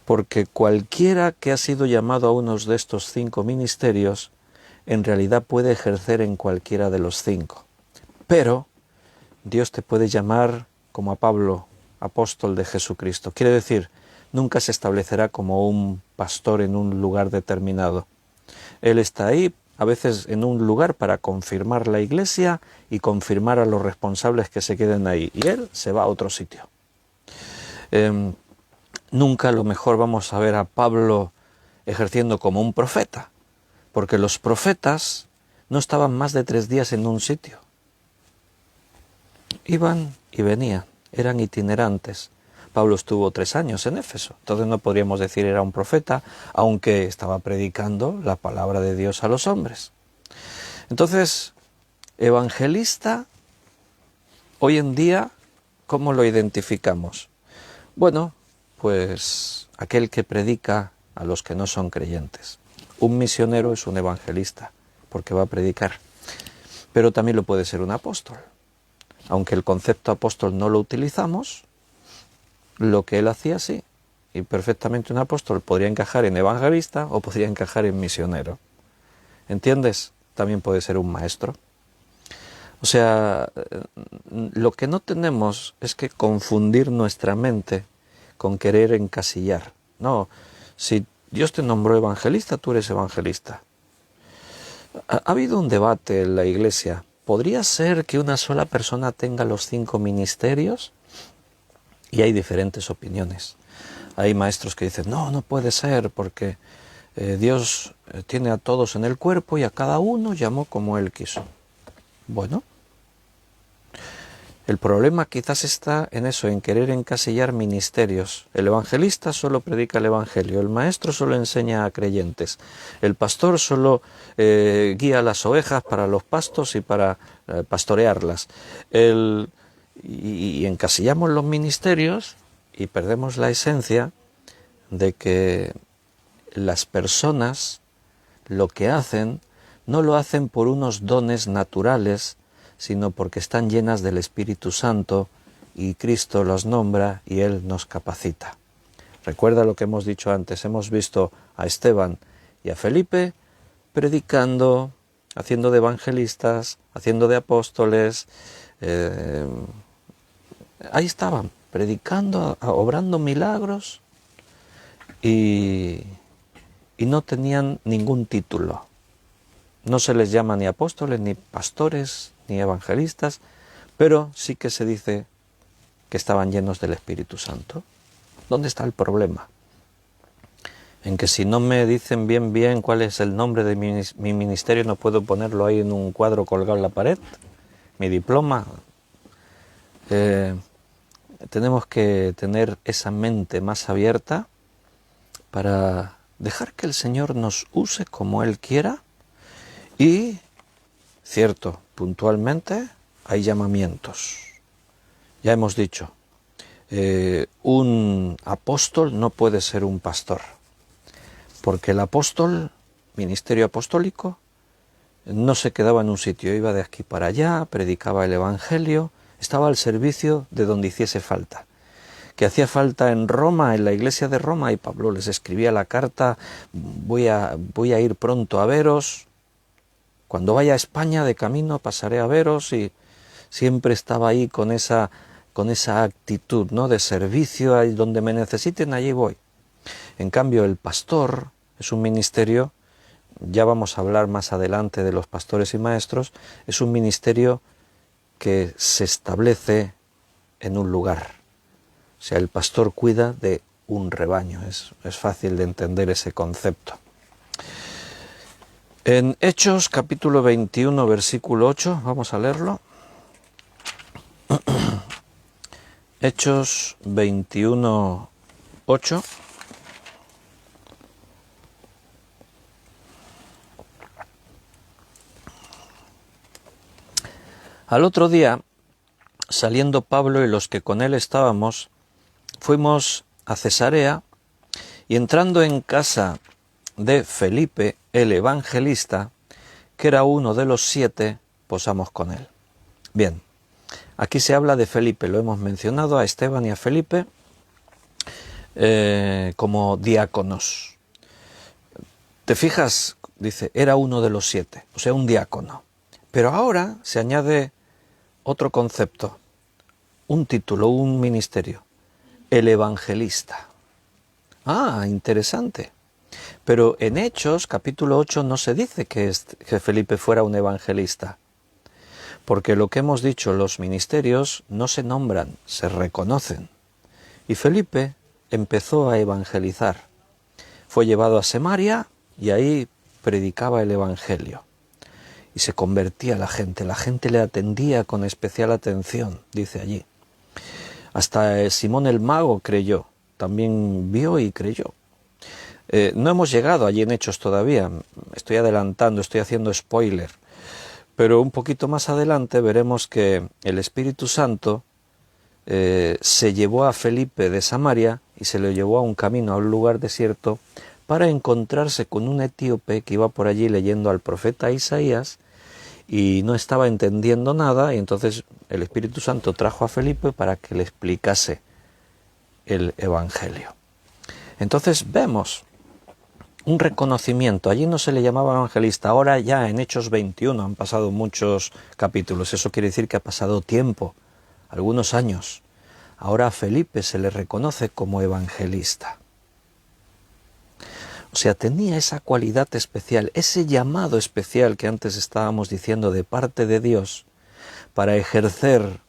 Porque cualquiera que ha sido llamado a uno de estos 5 ministerios, en realidad puede ejercer en cualquiera de los 5. Pero Dios te puede llamar como a Pablo, apóstol de Jesucristo. Quiere decir, nunca se establecerá como un pastor en un lugar determinado. Él está ahí, a veces en un lugar para confirmar la iglesia y confirmar a los responsables que se queden ahí. Y él se va a otro sitio. Nunca a lo mejor vamos a ver a Pablo ejerciendo como un profeta, porque los profetas no estaban más de 3 días en un sitio. Iban y venían. Eran itinerantes. Pablo estuvo 3 años en Éfeso, entonces no podríamos decir era un profeta, aunque estaba predicando la palabra de Dios a los hombres. Entonces, evangelista, hoy en día, ¿cómo lo identificamos? Bueno, pues aquel que predica a los que no son creyentes. Un misionero es un evangelista, porque va a predicar, pero también lo puede ser un apóstol. Aunque el concepto apóstol no lo utilizamos, lo que él hacía sí. Y perfectamente un apóstol podría encajar en evangelista o podría encajar en misionero. ¿Entiendes? También puede ser un maestro. O sea, lo que no tenemos es que confundir nuestra mente con querer encasillar. No, si Dios te nombró evangelista, tú eres evangelista. Ha habido un debate en la iglesia. ¿Podría ser que una sola persona tenga los 5 ministerios? Y hay diferentes opiniones. Hay maestros que dicen, no puede ser porque Dios tiene a todos en el cuerpo y a cada uno llamó como Él quiso. Bueno, el problema quizás está en eso, en querer encasillar ministerios. El evangelista solo predica el evangelio, el maestro solo enseña a creyentes, el pastor solo guía las ovejas para los pastos y para pastorearlas. Y encasillamos los ministerios y perdemos la esencia de que las personas lo que hacen no lo hacen por unos dones naturales, sino porque están llenas del Espíritu Santo y Cristo los nombra y Él nos capacita. Recuerda lo que hemos dicho antes, hemos visto a Esteban y a Felipe predicando, haciendo de evangelistas, haciendo de apóstoles, ahí estaban, predicando, obrando milagros y no tenían ningún título. No se les llama ni apóstoles, ni pastores, ni evangelistas, pero sí que se dice que estaban llenos del Espíritu Santo. ¿Dónde está el problema? En que si no me dicen bien cuál es el nombre de mi ministerio, no puedo ponerlo ahí en un cuadro colgado en la pared, mi diploma. Tenemos que tener esa mente más abierta para dejar que el Señor nos use como Él quiera y, cierto, puntualmente hay llamamientos. Ya hemos dicho, un apóstol no puede ser un pastor, porque el apóstol, ministerio apostólico, no se quedaba en un sitio, iba de aquí para allá, predicaba el evangelio, estaba al servicio de donde hiciese falta. Que hacía falta en Roma, en la iglesia de Roma, y Pablo les escribía la carta, voy a ir pronto a veros, cuando vaya a España de camino pasaré a veros, y siempre estaba ahí con esa actitud, ¿no?, de servicio, ahí donde me necesiten, allí voy. En cambio, el pastor es un ministerio, ya vamos a hablar más adelante de los pastores y maestros, es un ministerio que se establece en un lugar. O sea, el pastor cuida de un rebaño, es fácil de entender ese concepto. En Hechos capítulo 21, versículo 8, vamos a leerlo. Hechos 21, 8. Al otro día, saliendo Pablo y los que con él estábamos, fuimos a Cesarea y entrando en casa de Felipe, el evangelista, que era uno de los 7, posamos con él. Bien, aquí se habla de Felipe, lo hemos mencionado, a Esteban y a Felipe como diáconos. ¿Te fijas? Dice, era uno de los 7, o sea, un diácono. Pero ahora se añade otro concepto, un título, un ministerio, el evangelista. Ah, interesante. Pero en Hechos, capítulo 8, no se dice que Felipe fuera un evangelista. Porque lo que hemos dicho, los ministerios no se nombran, se reconocen. Y Felipe empezó a evangelizar. Fue llevado a Samaria y ahí predicaba el evangelio. Y se convertía la gente le atendía con especial atención, dice allí. Hasta Simón el mago creyó, también vio y creyó. No hemos llegado allí en Hechos todavía, estoy adelantando, estoy haciendo spoiler, pero un poquito más adelante veremos que el Espíritu Santo se llevó a Felipe de Samaria y se lo llevó a un camino, a un lugar desierto, para encontrarse con un etíope que iba por allí leyendo al profeta Isaías y no estaba entendiendo nada, y entonces el Espíritu Santo trajo a Felipe para que le explicase el Evangelio. Entonces vemos un reconocimiento. Allí no se le llamaba evangelista, ahora ya en Hechos 21 han pasado muchos capítulos, eso quiere decir que ha pasado tiempo, algunos años. Ahora a Felipe se le reconoce como evangelista. O sea, tenía esa cualidad especial, ese llamado especial que antes estábamos diciendo de parte de Dios para ejercer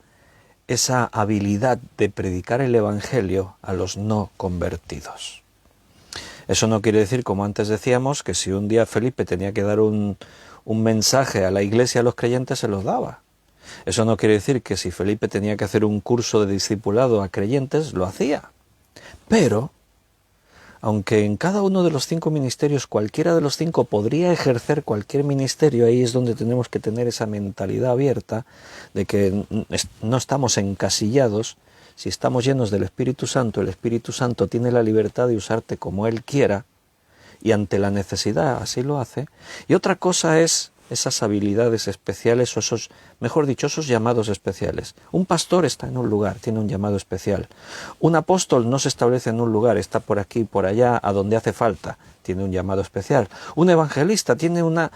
esa habilidad de predicar el Evangelio a los no convertidos. Eso no quiere decir, como antes decíamos, que si un día Felipe tenía que dar un mensaje a la iglesia, a los creyentes, se los daba. Eso no quiere decir que si Felipe tenía que hacer un curso de discipulado a creyentes, lo hacía. Pero, aunque en cada uno de los 5 ministerios, cualquiera de los 5 podría ejercer cualquier ministerio, ahí es donde tenemos que tener esa mentalidad abierta de que no estamos encasillados. Si estamos llenos del Espíritu Santo, el Espíritu Santo tiene la libertad de usarte como Él quiera, y ante la necesidad así lo hace. Y otra cosa es esas habilidades especiales, o esos, mejor dicho, esos llamados especiales. Un pastor está en un lugar, tiene un llamado especial. Un apóstol no se establece en un lugar, está por aquí, por allá, a donde hace falta, tiene un llamado especial. Un evangelista tiene una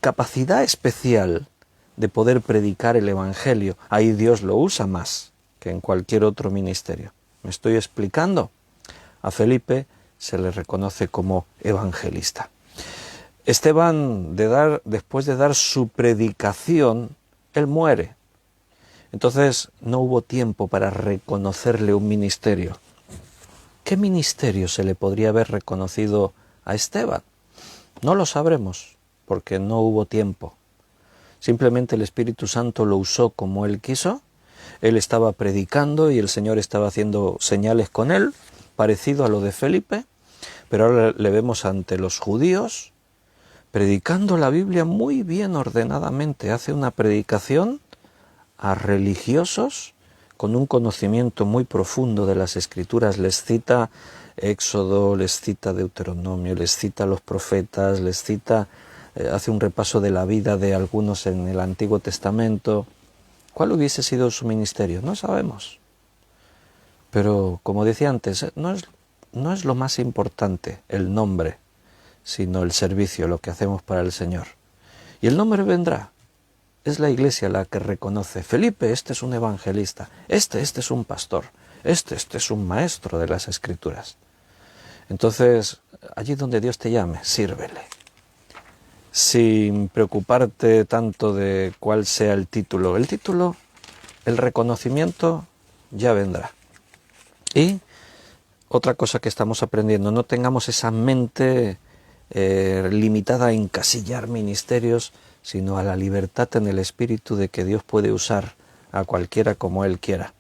capacidad especial de poder predicar el Evangelio. Ahí Dios lo usa más que en cualquier otro ministerio. ¿Me estoy explicando? A Felipe se le reconoce como evangelista. Esteban, después de dar su predicación, él muere. Entonces no hubo tiempo para reconocerle un ministerio. ¿Qué ministerio se le podría haber reconocido a Esteban? No lo sabremos, porque no hubo tiempo. Simplemente el Espíritu Santo lo usó como Él quiso. Él estaba predicando y el Señor estaba haciendo señales con él, parecido a lo de Felipe, pero ahora le vemos ante los judíos, predicando la Biblia muy bien ordenadamente. Hace una predicación a religiosos con un conocimiento muy profundo de las Escrituras. Les cita Éxodo, les cita Deuteronomio, les cita los profetas, les cita, hace un repaso de la vida de algunos en el Antiguo Testamento. ¿Cuál hubiese sido su ministerio? No sabemos. Pero, como decía antes, no es lo más importante el nombre, sino el servicio, lo que hacemos para el Señor. Y el nombre vendrá. Es la iglesia la que reconoce: Felipe, este es un evangelista, este es un pastor, este es un maestro de las Escrituras. Entonces, allí donde Dios te llame, sírvele. Sin preocuparte tanto de cuál sea el título. El reconocimiento ya vendrá. Y otra cosa que estamos aprendiendo, no tengamos esa mente limitada a encasillar ministerios, sino a la libertad en el Espíritu de que Dios puede usar a cualquiera como Él quiera.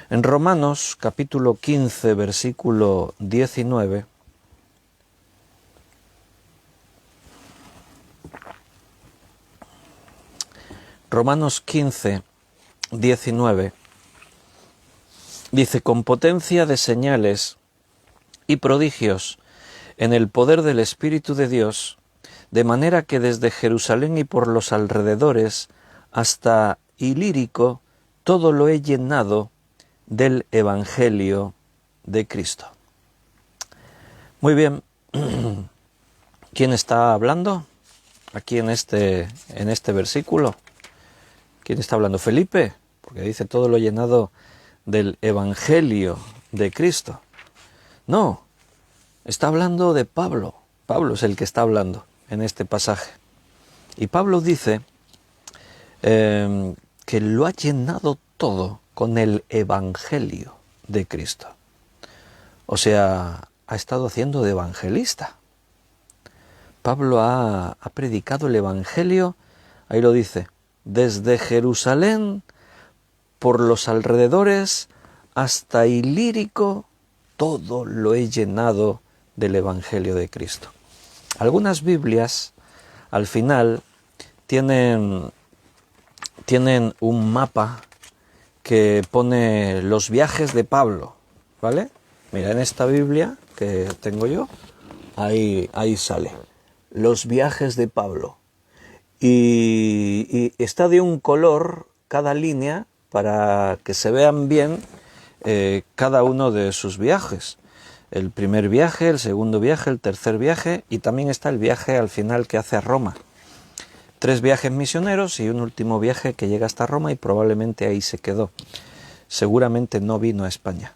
En Romanos capítulo 15, versículo 19, Romanos 15, 19, dice: con potencia de señales y prodigios en el poder del Espíritu de Dios, de manera que desde Jerusalén y por los alrededores hasta Ilírico todo lo he llenado del Evangelio de Cristo. Muy bien, ¿quién está hablando aquí en este versículo? ¿Quién está hablando? Felipe, porque dice todo lo llenado del Evangelio de Cristo. No, está hablando de Pablo. Pablo es el que está hablando en este pasaje. Y Pablo dice que lo ha llenado todo con el Evangelio de Cristo. O sea, ha estado haciendo de evangelista. Pablo ha predicado el Evangelio, ahí lo dice, desde Jerusalén, por los alrededores, hasta Ilírico, todo lo he llenado del Evangelio de Cristo. Algunas Biblias, al final, tienen un mapa que pone los viajes de Pablo, ¿vale? Mira, en esta Biblia que tengo yo, ahí sale, los viajes de Pablo. Y está de un color cada línea para que se vean bien cada uno de sus viajes. El primer viaje, el segundo viaje, el tercer viaje, y también está el viaje al final que hace a Roma. 3 viajes misioneros y un último viaje que llega hasta Roma y probablemente ahí se quedó. Seguramente no vino a España.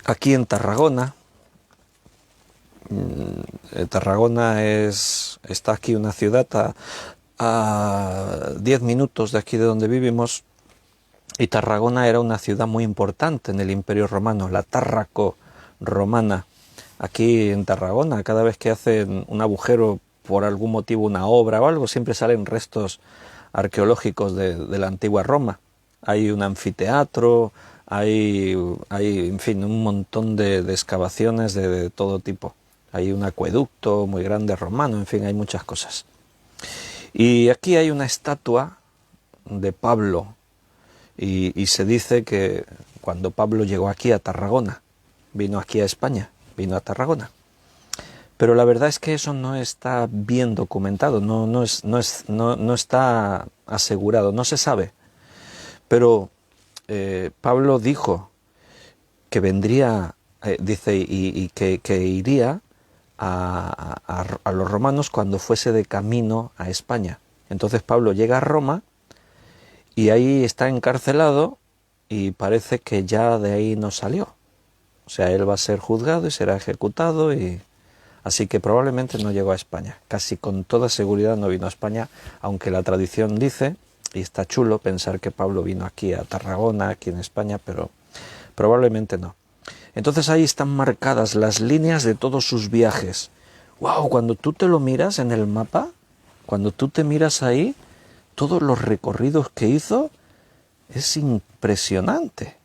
Aquí en Tarragona, está aquí una ciudad a 10 minutos de aquí de donde vivimos, y Tarragona era una ciudad muy importante en el Imperio Romano, la Tárraco romana. Aquí en Tarragona, cada vez que hacen un agujero por algún motivo, una obra o algo, siempre salen restos arqueológicos de la antigua Roma. Hay un anfiteatro, en fin, un montón de excavaciones de todo tipo. Hay un acueducto muy grande romano, en fin, hay muchas cosas. Y aquí hay una estatua de Pablo, y se dice que cuando Pablo llegó aquí a Tarragona, vino aquí a España, vino a Tarragona. Pero la verdad es que eso no está bien documentado, no está asegurado, no se sabe. Pero Pablo dijo que vendría, dice, y que iría a los romanos cuando fuese de camino a España. Entonces Pablo llega a Roma y ahí está encarcelado y parece que ya de ahí no salió. O sea, él va a ser juzgado y será ejecutado, y así que probablemente no llegó a España. Casi con toda seguridad no vino a España, aunque la tradición dice, y está chulo pensar que Pablo vino aquí a Tarragona, aquí en España, pero probablemente no. Entonces ahí están marcadas las líneas de todos sus viajes. ¡Wow! Cuando tú te lo miras en el mapa, cuando tú te miras ahí, todos los recorridos que hizo, es impresionante.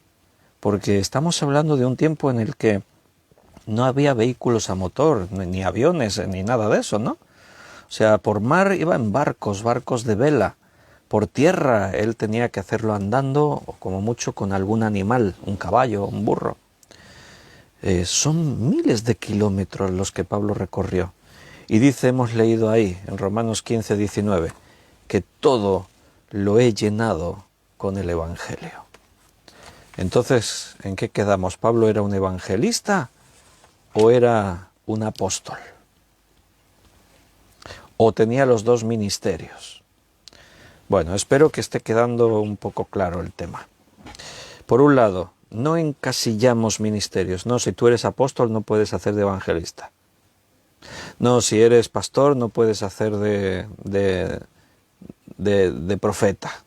Porque estamos hablando de un tiempo en el que no había vehículos a motor, ni aviones, ni nada de eso, ¿no? O sea, por mar iba en barcos de vela. Por tierra él tenía que hacerlo andando, o como mucho con algún animal, un caballo, un burro. Son miles de kilómetros los que Pablo recorrió. Y dice, hemos leído ahí, en Romanos 15, 19, que todo lo he llenado con el Evangelio. Entonces, ¿en qué quedamos? ¿Pablo era un evangelista o era un apóstol? ¿O tenía los dos ministerios? Bueno, espero que esté quedando un poco claro el tema. Por un lado, no encasillamos ministerios. No, si tú eres apóstol no puedes hacer de evangelista. No, si eres pastor no puedes hacer de profeta.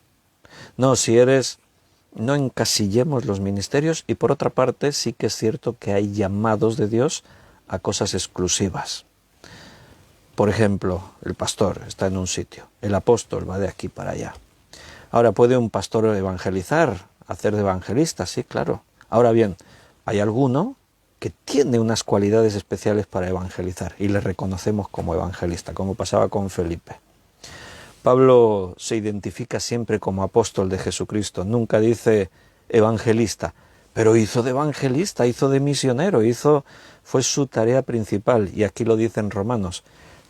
No, si eres... No encasillemos los ministerios, y por otra parte sí que es cierto que hay llamados de Dios a cosas exclusivas. Por ejemplo, el pastor está en un sitio, el apóstol va de aquí para allá. Ahora, ¿puede un pastor evangelizar, hacer de evangelista? Sí, claro. Ahora bien, hay alguno que tiene unas cualidades especiales para evangelizar y le reconocemos como evangelista, como pasaba con Felipe. Pablo se identifica siempre como apóstol de Jesucristo, nunca dice evangelista, pero hizo de evangelista, hizo de misionero, fue su tarea principal, y aquí lo dice en Romanos,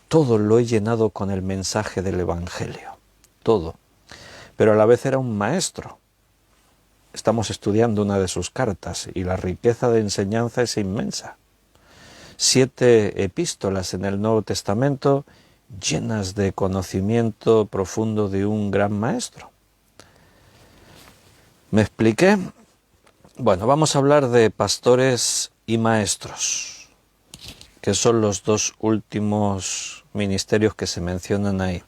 todo lo he llenado con el mensaje del Evangelio, todo. Pero a la vez era un maestro. Estamos estudiando una de sus cartas y la riqueza de enseñanza es inmensa. 7 epístolas en el Nuevo Testamento llenas de conocimiento profundo de un gran maestro. ¿Me expliqué? Bueno, vamos a hablar de pastores y maestros, que son los dos últimos ministerios que se mencionan ahí.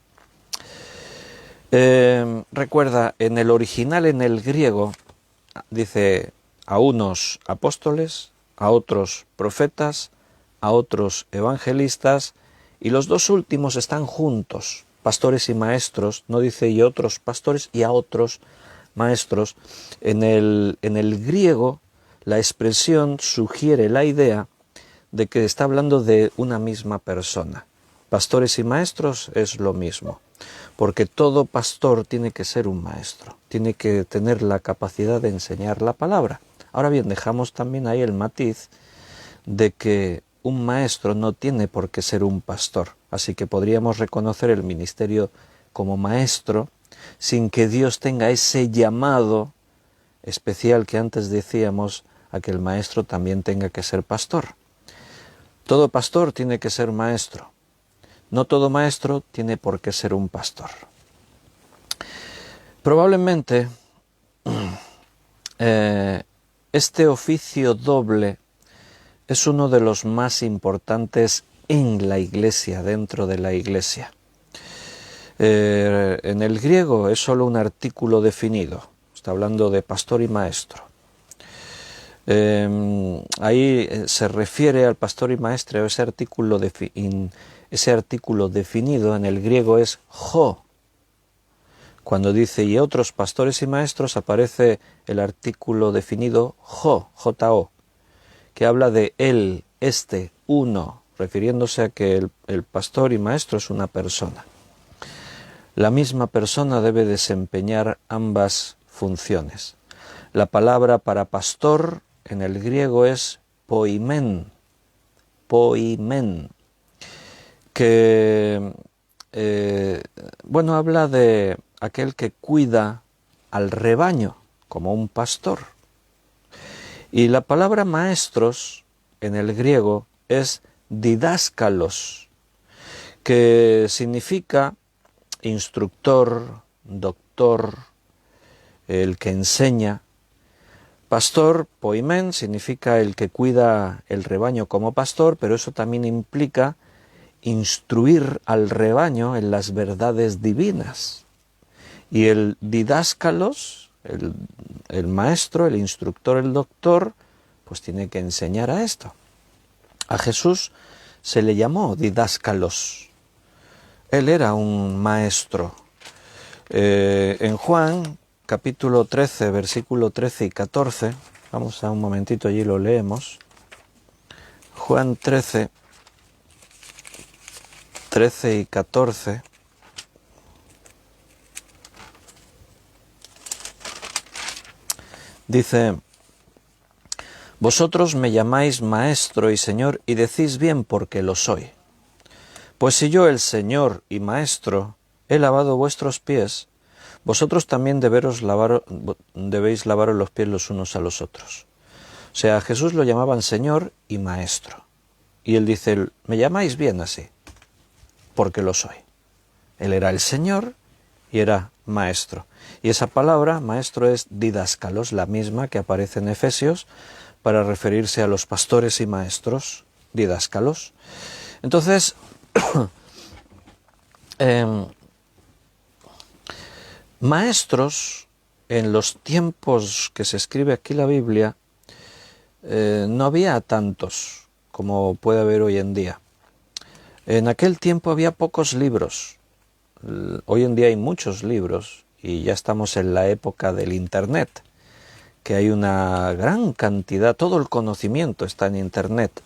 Recuerda, en el original, en el griego, dice a unos apóstoles, a otros profetas, a otros evangelistas, y los dos últimos están juntos, pastores y maestros, no dice y otros pastores y a otros maestros. En el griego la expresión sugiere la idea de que está hablando de una misma persona. Pastores y maestros es lo mismo, porque todo pastor tiene que ser un maestro, tiene que tener la capacidad de enseñar la palabra. Ahora bien, dejamos también ahí el matiz de que un maestro no tiene por qué ser un pastor, así que podríamos reconocer el ministerio como maestro sin que Dios tenga ese llamado especial que antes decíamos, a que el maestro también tenga que ser pastor. Todo pastor tiene que ser maestro, no todo maestro tiene por qué ser un pastor. Probablemente este oficio doble es uno de los más importantes en la Iglesia, dentro de la Iglesia. En el griego es solo un artículo definido, está hablando de pastor y maestro. Ahí se refiere al pastor y maestro, ese artículo definido en el griego es jo. Cuando dice y otros pastores y maestros aparece el artículo definido jo, J-O, que habla de él, este, uno, refiriéndose a que el pastor y maestro es una persona. La misma persona debe desempeñar ambas funciones. La palabra para pastor en el griego es poimen, que habla de aquel que cuida al rebaño, como un pastor. Y la palabra maestros en el griego es didáskalos, que significa instructor, doctor, el que enseña. Pastor, poimen, significa el que cuida el rebaño como pastor, pero eso también implica instruir al rebaño en las verdades divinas. Y el didáskalos, el maestro, el instructor, el doctor, pues tiene que enseñar a esto. A Jesús se le llamó didáskalos. Él era un maestro. En Juan, capítulo 13, versículo 13 y 14, vamos a un momentito allí, lo leemos. Juan 13, 13 y 14. Dice: vosotros me llamáis maestro y señor y decís bien porque lo soy. Pues si yo, el Señor y Maestro, he lavado vuestros pies, vosotros también debéis lavaros los pies los unos a los otros. O sea, a Jesús lo llamaban Señor y Maestro. Y él dice, me llamáis bien así, porque lo soy. Él era el Señor y era Maestro. Y esa palabra, maestro, es didáskalos, la misma que aparece en Efesios, para referirse a los pastores y maestros, didáskalos. Entonces, maestros, en los tiempos que se escribe aquí la Biblia, no había tantos como puede haber hoy en día. En aquel tiempo había pocos libros. Hoy en día hay muchos libros y ya estamos en la época del Internet, que hay una gran cantidad, todo el conocimiento está en Internet.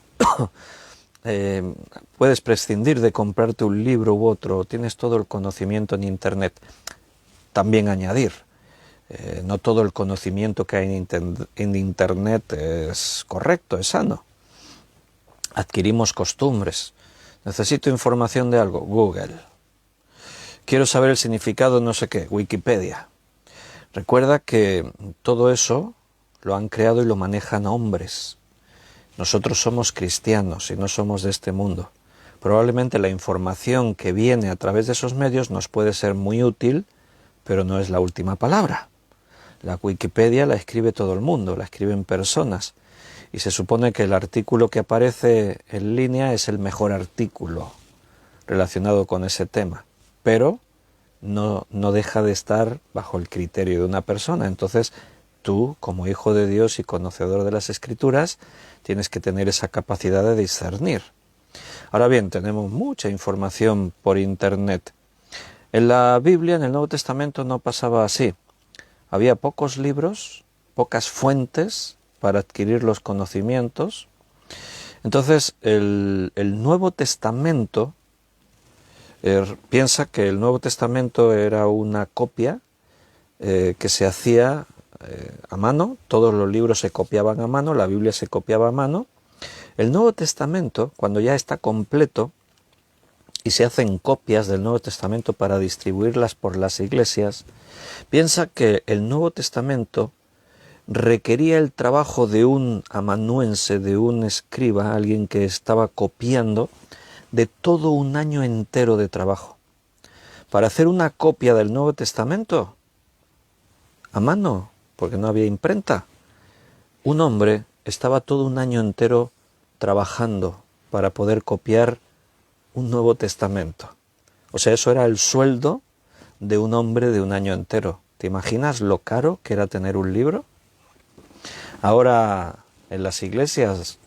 Puedes prescindir de comprarte un libro u otro, tienes todo el conocimiento en Internet. También añadir, no todo el conocimiento que hay en Internet es correcto, es sano. Adquirimos costumbres. Necesito información de algo, Google. Quiero saber el significado no sé qué, Wikipedia. Recuerda que todo eso lo han creado y lo manejan hombres. Nosotros somos cristianos y no somos de este mundo. Probablemente la información que viene a través de esos medios nos puede ser muy útil, pero no es la última palabra. La Wikipedia la escribe todo el mundo, la escriben personas. Y se supone que el artículo que aparece en línea es el mejor artículo relacionado con ese tema. Pero no deja de estar bajo el criterio de una persona. Entonces, tú, como hijo de Dios y conocedor de las Escrituras, tienes que tener esa capacidad de discernir. Ahora bien, tenemos mucha información por Internet. En la Biblia, en el Nuevo Testamento, no pasaba así. Había pocos libros, pocas fuentes para adquirir los conocimientos. Entonces, el Nuevo Testamento, piensa que el Nuevo Testamento era una copia que se hacía a mano, todos los libros se copiaban a mano, la Biblia se copiaba a mano. El Nuevo Testamento, cuando ya está completo y se hacen copias del Nuevo Testamento para distribuirlas por las iglesias, piensa que el Nuevo Testamento requería el trabajo de un amanuense, de un escriba, alguien que estaba copiando, de todo un año entero de trabajo. Para hacer una copia del Nuevo Testamento, a mano, porque no había imprenta, un hombre estaba todo un año entero trabajando para poder copiar un Nuevo Testamento. O sea, eso era el sueldo de un hombre de un año entero. ¿Te imaginas lo caro que era tener un libro? Ahora en las iglesias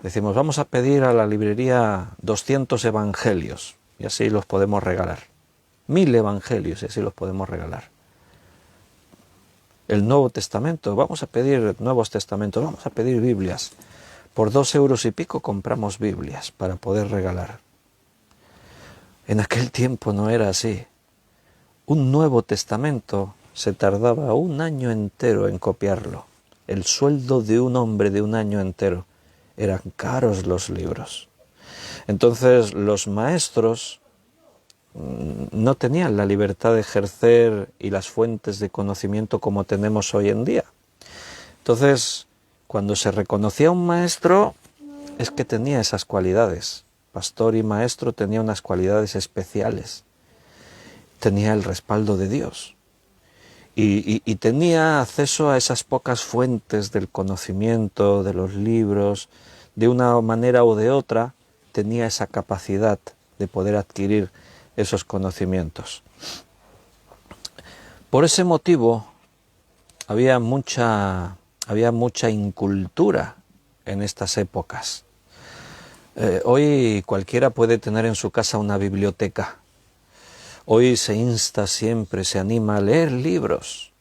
decimos, vamos a pedir a la librería 200 evangelios, y así los podemos regalar. 1000 evangelios, y así los podemos regalar. El Nuevo Testamento, vamos a pedir Nuevos Testamentos, vamos a pedir Biblias. Por 2 euros y pico compramos Biblias para poder regalar. En aquel tiempo no era así. Un Nuevo Testamento se tardaba 1 año entero en copiarlo. El sueldo de un hombre de 1 año entero. Eran caros los libros. Entonces los maestros no tenían la libertad de ejercer y las fuentes de conocimiento como tenemos hoy en día. Entonces, cuando se reconocía a un maestro, es que tenía esas cualidades. Pastor y maestro tenía unas cualidades especiales. Tenía el respaldo de Dios. Y tenía acceso a esas pocas fuentes del conocimiento, de los libros, de una manera o de otra, tenía esa capacidad de poder adquirir esos conocimientos. Por ese motivo, había mucha incultura en estas épocas. Hoy cualquiera puede tener en su casa una biblioteca. Hoy se insta siempre, se anima a leer libros.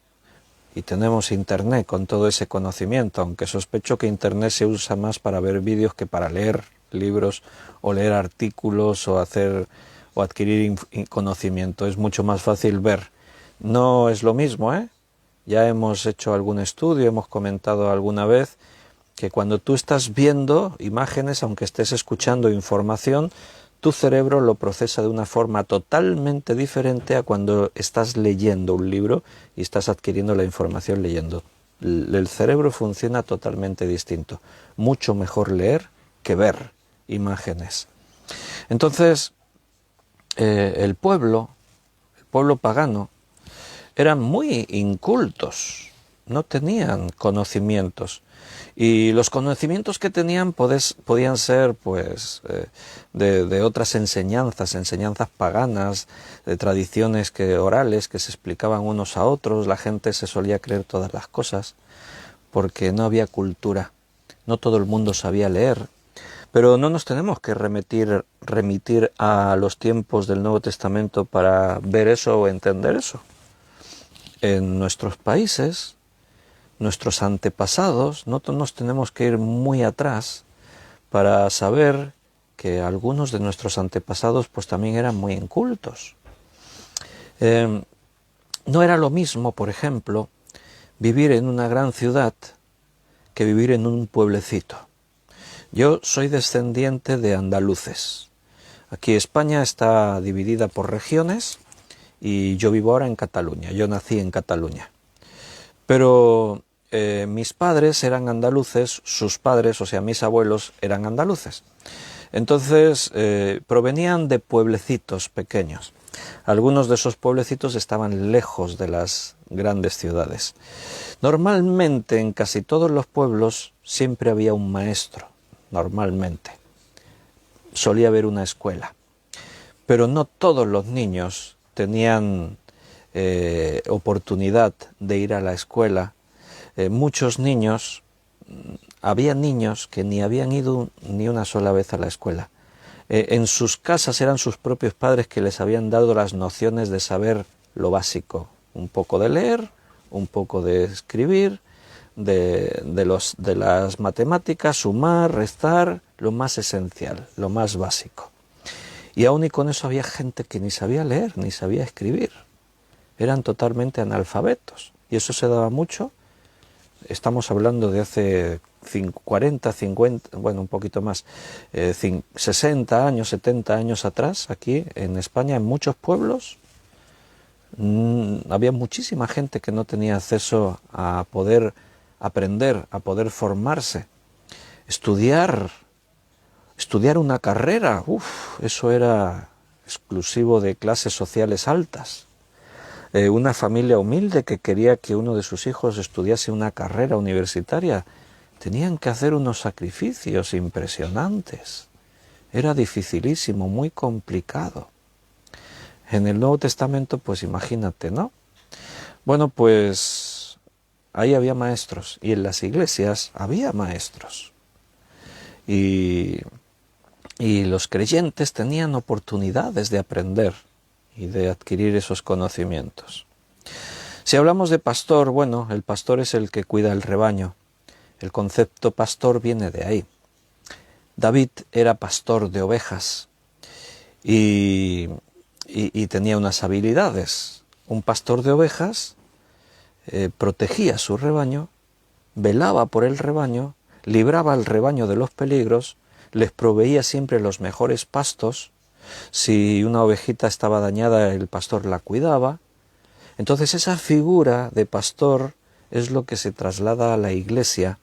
Y tenemos Internet con todo ese conocimiento, aunque sospecho que Internet se usa más para ver vídeos que para leer libros o leer artículos o adquirir conocimiento. Es mucho más fácil ver. No es lo mismo, ¿eh? Ya hemos hecho algún estudio, hemos comentado alguna vez que cuando tú estás viendo imágenes, aunque estés escuchando información, tu cerebro lo procesa de una forma totalmente diferente a cuando estás leyendo un libro y estás adquiriendo la información leyendo. El cerebro funciona totalmente distinto. Mucho mejor leer que ver imágenes. Entonces, el pueblo pagano, eran muy incultos, no tenían conocimientos. Y los conocimientos que tenían podían ser pues de otras enseñanzas paganas, de tradiciones orales que se explicaban unos a otros. La gente se solía creer todas las cosas porque no había cultura, no todo el mundo sabía leer. Pero no nos tenemos que remitir a los tiempos del Nuevo Testamento para ver eso o entender eso. En nuestros países, nuestros antepasados, no nos tenemos que ir muy atrás para saber que algunos de nuestros antepasados pues también eran muy incultos. No era lo mismo, por ejemplo, vivir en una gran ciudad que vivir en un pueblecito. Yo soy descendiente de andaluces. Aquí España está dividida por regiones y yo vivo ahora en Cataluña. Yo nací en Cataluña. Pero mis padres eran andaluces, sus padres, o sea, mis abuelos, eran andaluces. Entonces, provenían de pueblecitos pequeños. Algunos de esos pueblecitos estaban lejos de las grandes ciudades. Normalmente, en casi todos los pueblos, siempre había un maestro, normalmente. Solía haber una escuela. Pero no todos los niños tenían oportunidad de ir a la escuela. Muchos niños, había niños que ni habían ido ni una sola vez a la escuela. En sus casas eran sus propios padres que les habían dado las nociones de saber lo básico, un poco de leer, un poco de escribir, de las matemáticas, sumar, restar, lo más esencial, lo más básico. Y aún y con eso había gente que ni sabía leer, ni sabía escribir. Eran totalmente analfabetos. Y eso se daba mucho. Estamos hablando de hace 40, 50, bueno, un poquito más, 60 años, 70 años atrás, aquí en España, en muchos pueblos, había muchísima gente que no tenía acceso a poder aprender, a poder formarse, estudiar una carrera. Eso era exclusivo de clases sociales altas. Una familia humilde que quería que uno de sus hijos estudiase una carrera universitaria, tenían que hacer unos sacrificios impresionantes. Era dificilísimo, muy complicado. En el Nuevo Testamento, pues imagínate, ¿no? Bueno, pues ahí había maestros, y en las iglesias había maestros. Y los creyentes tenían oportunidades de aprender y de adquirir esos conocimientos. Si hablamos de pastor, bueno, el pastor es el que cuida el rebaño. El concepto pastor viene de ahí. David era pastor de ovejas y tenía unas habilidades. Un pastor de ovejas protegía su rebaño, velaba por el rebaño, libraba al rebaño de los peligros, les proveía siempre los mejores pastos. Si una ovejita estaba dañada, el pastor la cuidaba. Entonces esa figura de pastor es lo que se traslada a la iglesia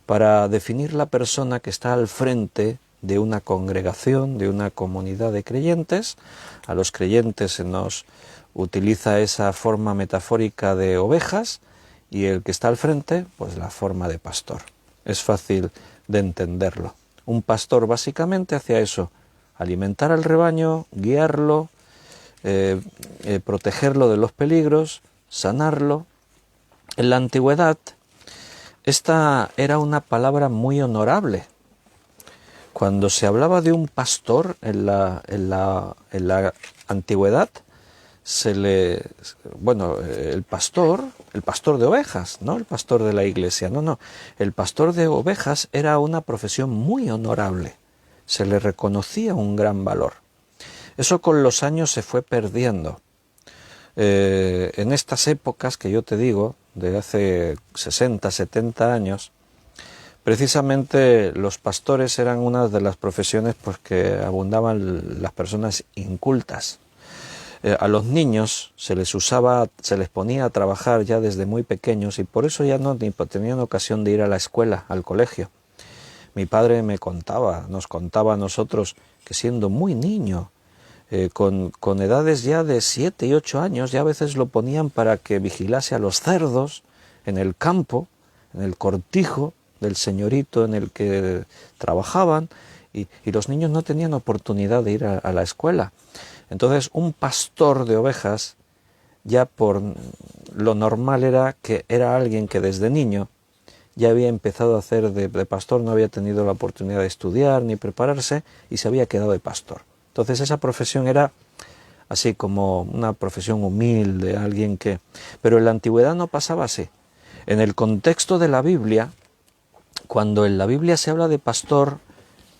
para definir la persona que está al frente de una congregación, de una comunidad de creyentes. A los creyentes se nos utiliza esa forma metafórica de ovejas y el que está al frente, pues la forma de pastor. Es fácil de entenderlo. Un pastor básicamente hacía eso, alimentar al rebaño, guiarlo, protegerlo de los peligros, sanarlo. En la antigüedad, esta era una palabra muy honorable. Cuando se hablaba de un pastor en la antigüedad, el pastor de ovejas, no el pastor de la iglesia, no, el pastor de ovejas era una profesión muy honorable, se le reconocía un gran valor. Eso con los años se fue perdiendo. En estas épocas que yo te digo, de hace 60, 70 años, precisamente los pastores eran una de las profesiones pues, que abundaban las personas incultas. A los niños se les ponía a trabajar ya desde muy pequeños y por eso ya no tenían ocasión de ir a la escuela, al colegio. Mi padre nos contaba a nosotros que siendo muy niño, con edades ya de 7 y 8 años, ya a veces lo ponían para que vigilase a los cerdos en el campo, en el cortijo del señorito en el que trabajaban, y los niños no tenían oportunidad de ir a la escuela. Entonces un pastor de ovejas, ya por lo normal era que era alguien que desde niño ya había empezado a hacer de pastor, no había tenido la oportunidad de estudiar ni prepararse y se había quedado de pastor. Entonces esa profesión era así como una profesión humilde, alguien que... Pero en la antigüedad no pasaba así. En el contexto de la Biblia, cuando en la Biblia se habla de pastor,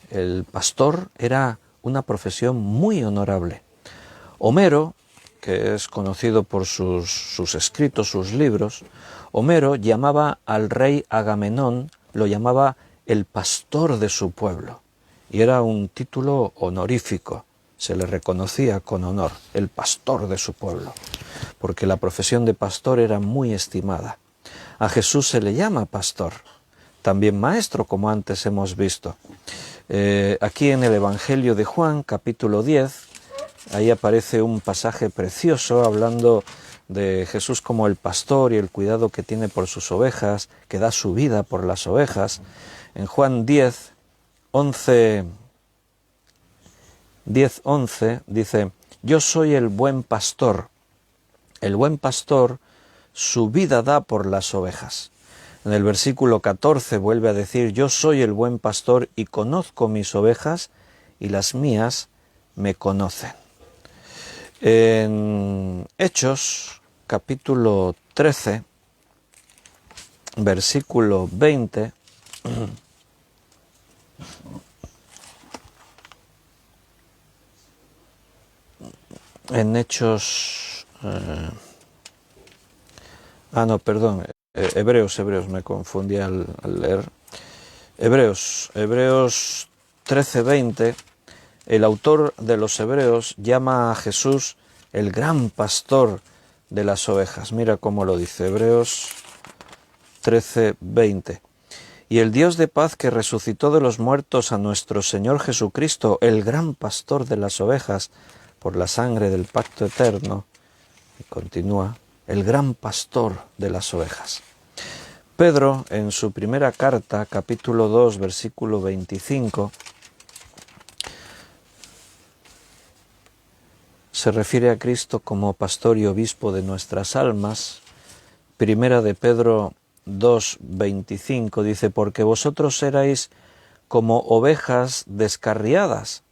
el pastor era una profesión muy honorable. Homero, que es conocido por sus escritos, sus libros, Homero llamaba al rey Agamenón, lo llamaba el pastor de su pueblo, y era un título honorífico, se le reconocía con honor, el pastor de su pueblo, porque la profesión de pastor era muy estimada. A Jesús se le llama pastor, también maestro, como antes hemos visto. Aquí en el Evangelio de Juan, capítulo 10, ahí aparece un pasaje precioso hablando de Jesús como el pastor y el cuidado que tiene por sus ovejas, que da su vida por las ovejas. En Juan 10, 11 dice: yo soy el buen pastor su vida da por las ovejas. En el versículo 14 vuelve a decir: yo soy el buen pastor y conozco mis ovejas y las mías me conocen. En Hechos, capítulo 13, versículo 20, en Hechos... Hebreos, me confundí al leer. Hebreos 13:20, el autor de los Hebreos llama a Jesús el gran pastor de las ovejas. Mira cómo lo dice, Hebreos 13:20. Y el Dios de paz que resucitó de los muertos a nuestro Señor Jesucristo, el gran pastor de las ovejas, por la sangre del pacto eterno, y continúa, el gran pastor de las ovejas. Pedro, en su primera carta, capítulo 2, versículo 25, se refiere a Cristo como pastor y obispo de nuestras almas. Primera de Pedro 2:25 dice, porque vosotros erais como ovejas descarriadas,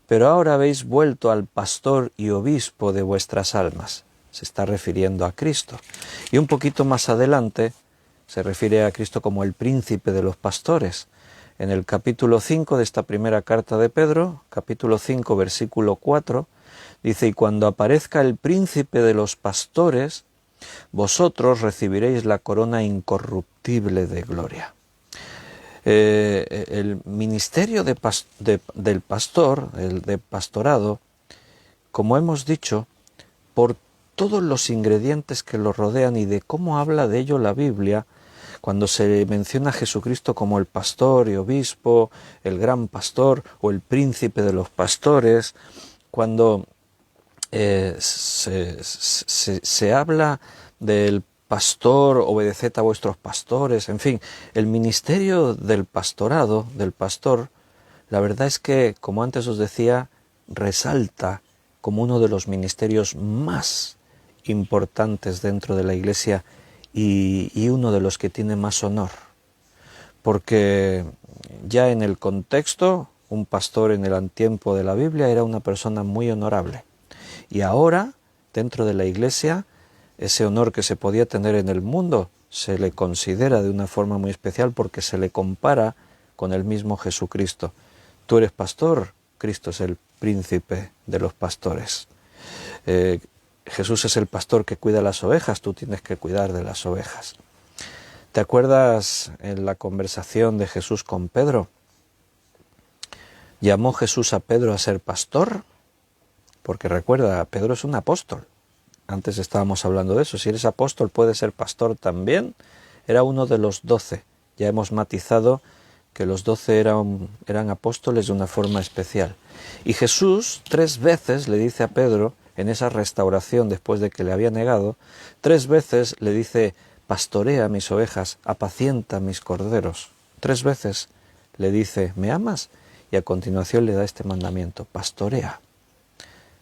pero ahora habéis vuelto al pastor y obispo de vuestras almas. Se está refiriendo a Cristo. Y un poquito más adelante se refiere a Cristo como el príncipe de los pastores. En el capítulo 5 de esta primera carta de Pedro, capítulo 5, versículo 4, dice, y cuando aparezca el príncipe de los pastores, vosotros recibiréis la corona incorruptible de gloria. El ministerio del pastor, el de pastorado, como hemos dicho, por todos los ingredientes que lo rodean y de cómo habla de ello la Biblia, cuando se menciona a Jesucristo como el pastor y obispo, el gran pastor o el príncipe de los pastores, cuando se habla del pastor, obedeced a vuestros pastores, en fin, el ministerio del pastorado, del pastor, la verdad es que, como antes os decía, resalta como uno de los ministerios más importantes dentro de la Iglesia y uno de los que tiene más honor, porque ya en el contexto, un pastor en el tiempo de la Biblia era una persona muy honorable, y ahora, dentro de la Iglesia, ese honor que se podía tener en el mundo se le considera de una forma muy especial porque se le compara con el mismo Jesucristo. Tú eres pastor, Cristo es el príncipe de los pastores. Jesús es el pastor que cuida las ovejas, tú tienes que cuidar de las ovejas. ¿Te acuerdas en la conversación de Jesús con Pedro? ¿Llamó Jesús a Pedro a ser pastor? Porque recuerda, Pedro es un apóstol. Antes estábamos hablando de eso. Si eres apóstol, puedes ser pastor también. Era uno de los 12. Ya hemos matizado que los 12 eran apóstoles de una forma especial. Y Jesús 3 veces le dice a Pedro, en esa restauración después de que le había negado, 3 veces le dice, pastorea mis ovejas, apacienta mis corderos. 3 veces le dice, ¿me amas? Y a continuación le da este mandamiento, pastorea.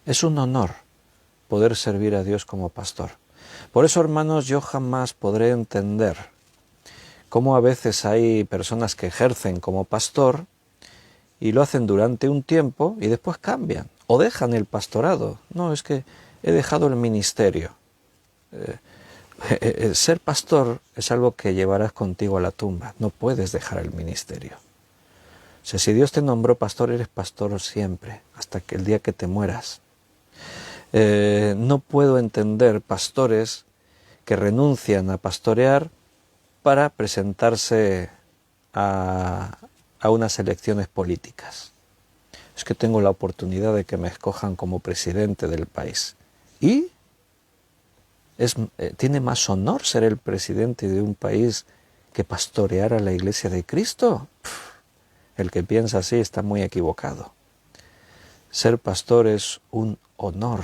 Es un honor poder servir a Dios como pastor. Por eso, hermanos, yo jamás podré entender cómo a veces hay personas que ejercen como pastor y lo hacen durante un tiempo y después cambian o dejan el pastorado. No, es que he dejado el ministerio. Ser pastor es algo que llevarás contigo a la tumba. No puedes dejar el ministerio. O sea, si Dios te nombró pastor, eres pastor siempre, hasta que el día que te mueras. No puedo entender pastores que renuncian a pastorear para presentarse a unas elecciones políticas. Es que tengo la oportunidad de que me escojan como presidente del país. ¿Y? ¿Tiene más honor ser el presidente de un país que pastorear a la Iglesia de Cristo? El que piensa así está muy equivocado. Ser pastor es un honor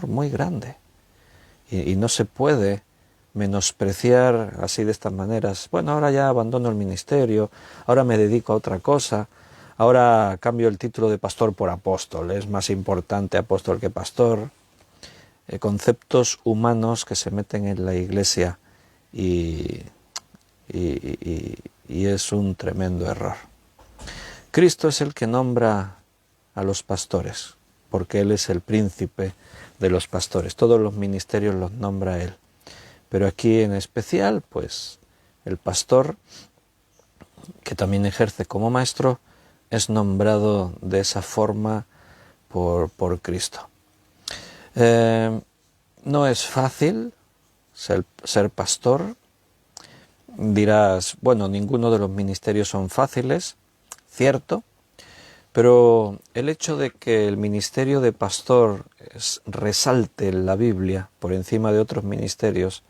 muy grande. Y no se puede menospreciar así de estas maneras. Bueno, ahora ya abandono el ministerio, ahora me dedico a otra cosa, ahora cambio el título de pastor por apóstol, es más importante apóstol que pastor. Conceptos humanos que se meten en la Iglesia y es un tremendo error. Cristo es el que nombra a los pastores, porque Él es el príncipe de los pastores. Todos los ministerios los nombra Él. Pero aquí en especial, pues, el pastor, que también ejerce como maestro, es nombrado de esa forma por Cristo. No es fácil ser pastor. Dirás, bueno, ninguno de los ministerios son fáciles, cierto, pero el hecho de que el ministerio de pastor resalte en la Biblia por encima de otros ministerios,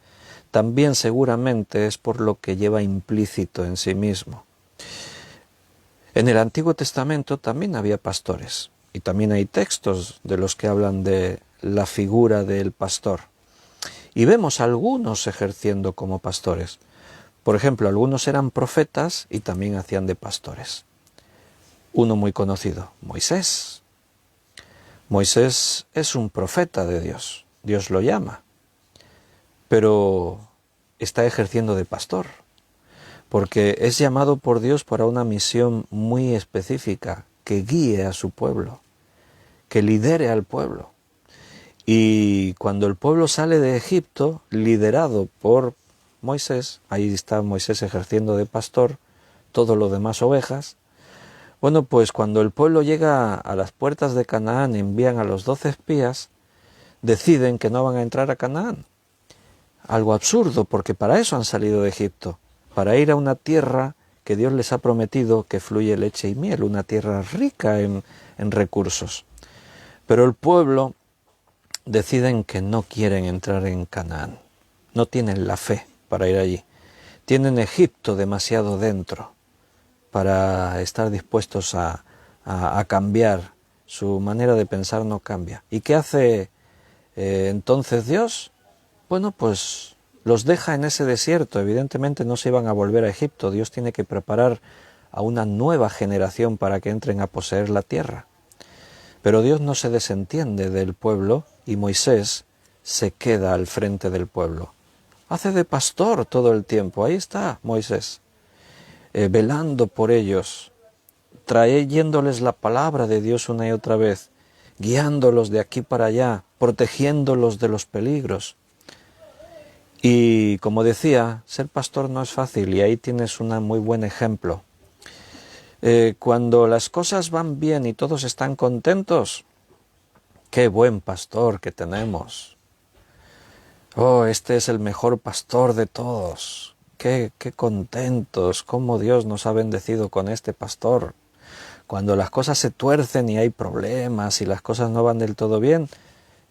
también seguramente es por lo que lleva implícito en sí mismo. En el Antiguo Testamento también había pastores, y también hay textos de los que hablan de la figura del pastor. Y vemos a algunos ejerciendo como pastores. Por ejemplo, algunos eran profetas y también hacían de pastores. Uno muy conocido, Moisés. Moisés es un profeta de Dios. Dios lo llama. Pero está ejerciendo de pastor, porque es llamado por Dios para una misión muy específica, que guíe a su pueblo, que lidere al pueblo. Y cuando el pueblo sale de Egipto, liderado por Moisés, ahí está Moisés ejerciendo de pastor, todo lo demás ovejas. Bueno, pues cuando el pueblo llega a las puertas de Canaán, envían a los 12 espías, deciden que no van a entrar a Canaán. Algo absurdo, porque para eso han salido de Egipto, para ir a una tierra que Dios les ha prometido que fluye leche y miel, una tierra rica en recursos. Pero el pueblo deciden que no quieren entrar en Canaán, no tienen la fe para ir allí, tienen Egipto demasiado dentro para estar dispuestos a cambiar, su manera de pensar no cambia. ¿Y qué hace entonces Dios? Bueno, pues los deja en ese desierto, evidentemente no se iban a volver a Egipto, Dios tiene que preparar a una nueva generación para que entren a poseer la tierra. Pero Dios no se desentiende del pueblo y Moisés se queda al frente del pueblo. Hace de pastor todo el tiempo, ahí está Moisés, velando por ellos, trayéndoles la palabra de Dios una y otra vez, guiándolos de aquí para allá, protegiéndolos de los peligros. Y como decía, ser pastor no es fácil y ahí tienes un muy buen ejemplo. Cuando las cosas van bien y todos están contentos, ¡qué buen pastor que tenemos! ¡Oh, este es el mejor pastor de todos! ¡Qué contentos! ¡Cómo Dios nos ha bendecido con este pastor! Cuando las cosas se tuercen y hay problemas y las cosas no van del todo bien,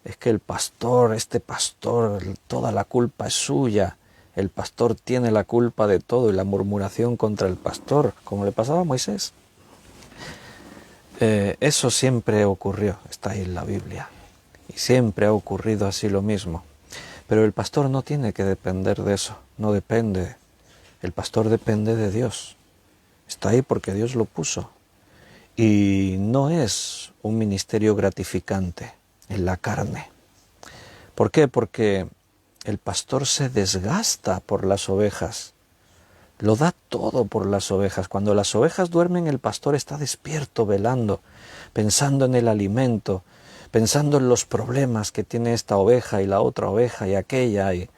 es que el pastor, este pastor, toda la culpa es suya. El pastor tiene la culpa de todo y la murmuración contra el pastor, como le pasaba a Moisés. Eso siempre ocurrió, está ahí en la Biblia. Y siempre ha ocurrido así lo mismo. Pero el pastor no tiene que depender de eso, no depende. El pastor depende de Dios. Está ahí porque Dios lo puso. Y no es un ministerio gratificante en la carne. ¿Por qué? Porque el pastor se desgasta por las ovejas, lo da todo por las ovejas. Cuando las ovejas duermen, el pastor está despierto, velando, pensando en el alimento, pensando en los problemas que tiene esta oveja y la otra oveja y aquella, y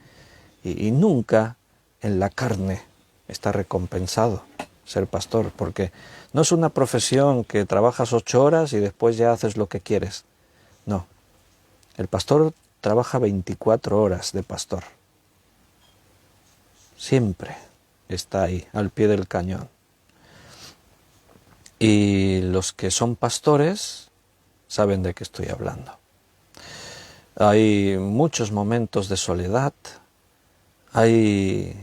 nunca en la carne está recompensado ser pastor, porque no es una profesión que trabajas 8 horas y después ya haces lo que quieres. No, el pastor trabaja 24 horas de pastor. Siempre está ahí, al pie del cañón. Y los que son pastores saben de qué estoy hablando. Hay muchos momentos de soledad, hay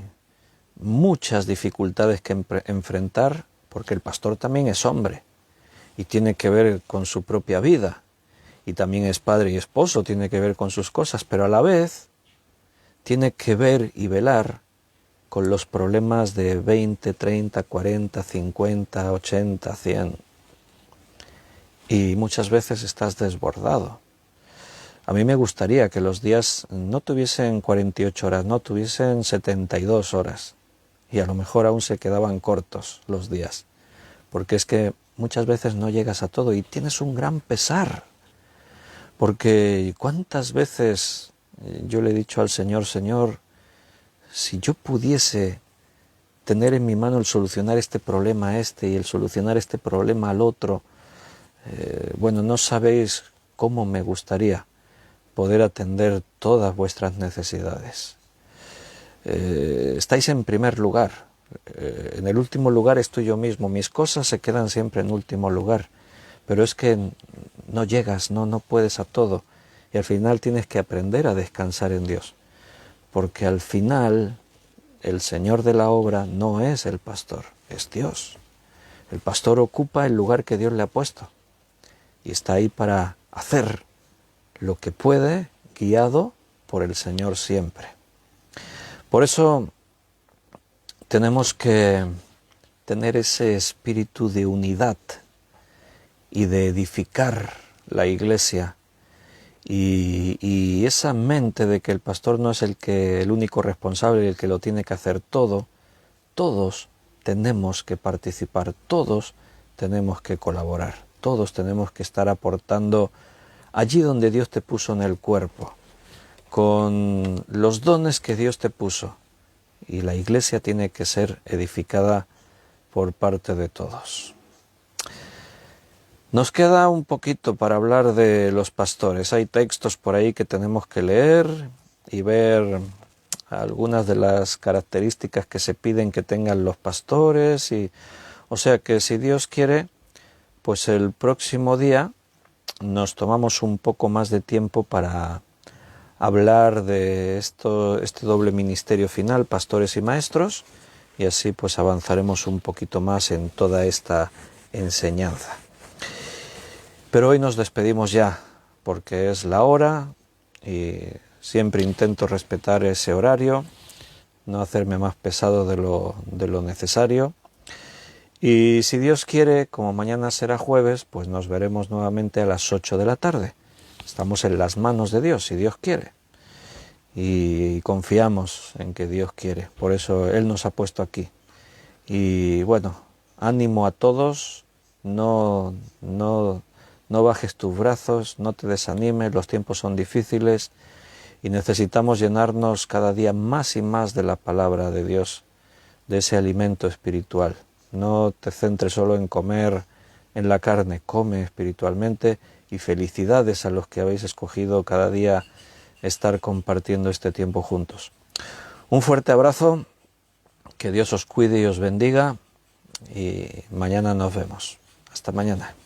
muchas dificultades que enfrentar, porque el pastor también es hombre y tiene que ver con su propia vida, y también es padre y esposo, tiene que ver con sus cosas, pero a la vez tiene que ver y velar con los problemas de 20, 30, 40, 50, 80, 100. Y muchas veces estás desbordado. A mí me gustaría que los días no tuviesen 48 horas, no tuviesen 72 horas. Y a lo mejor aún se quedaban cortos los días. Porque es que muchas veces no llegas a todo y tienes un gran pesar. Porque ¿cuántas veces yo le he dicho al Señor, Señor, si yo pudiese tener en mi mano el solucionar este problema a este y el solucionar este problema al otro, bueno, no sabéis cómo me gustaría poder atender todas vuestras necesidades. Estáis en primer lugar, en el último lugar estoy yo mismo, mis cosas se quedan siempre en último lugar, pero es que no llegas, no puedes a todo, y al final tienes que aprender a descansar en Dios, porque al final el Señor de la obra no es el pastor, es Dios. El pastor ocupa el lugar que Dios le ha puesto y está ahí para hacer lo que puede, guiado por el Señor siempre. Por eso tenemos que tener ese espíritu de unidad y de edificar la iglesia Y esa mente de que el pastor no es el único responsable y el que lo tiene que hacer todo, todos tenemos que participar, todos tenemos que colaborar, todos tenemos que estar aportando allí donde Dios te puso en el cuerpo, con los dones que Dios te puso. Y la iglesia tiene que ser edificada por parte de todos. Nos queda un poquito para hablar de los pastores. Hay textos por ahí que tenemos que leer y ver algunas de las características que se piden que tengan los pastores. O sea que si Dios quiere, pues el próximo día nos tomamos un poco más de tiempo para hablar de este doble ministerio final, pastores y maestros, y así pues avanzaremos un poquito más en toda esta enseñanza. Pero hoy nos despedimos ya, porque es la hora y siempre intento respetar ese horario, no hacerme más pesado de lo necesario. Y si Dios quiere, como mañana será jueves, pues nos veremos nuevamente a las 8 de la tarde. Estamos en las manos de Dios, si Dios quiere. Y confiamos en que Dios quiere, por eso Él nos ha puesto aquí. Y bueno, ánimo a todos, no bajes tus brazos, no te desanimes, los tiempos son difíciles y necesitamos llenarnos cada día más y más de la palabra de Dios, de ese alimento espiritual. No te centres solo en comer en la carne, come espiritualmente, y felicidades a los que habéis escogido cada día estar compartiendo este tiempo juntos. Un fuerte abrazo, que Dios os cuide y os bendiga, y mañana nos vemos. Hasta mañana.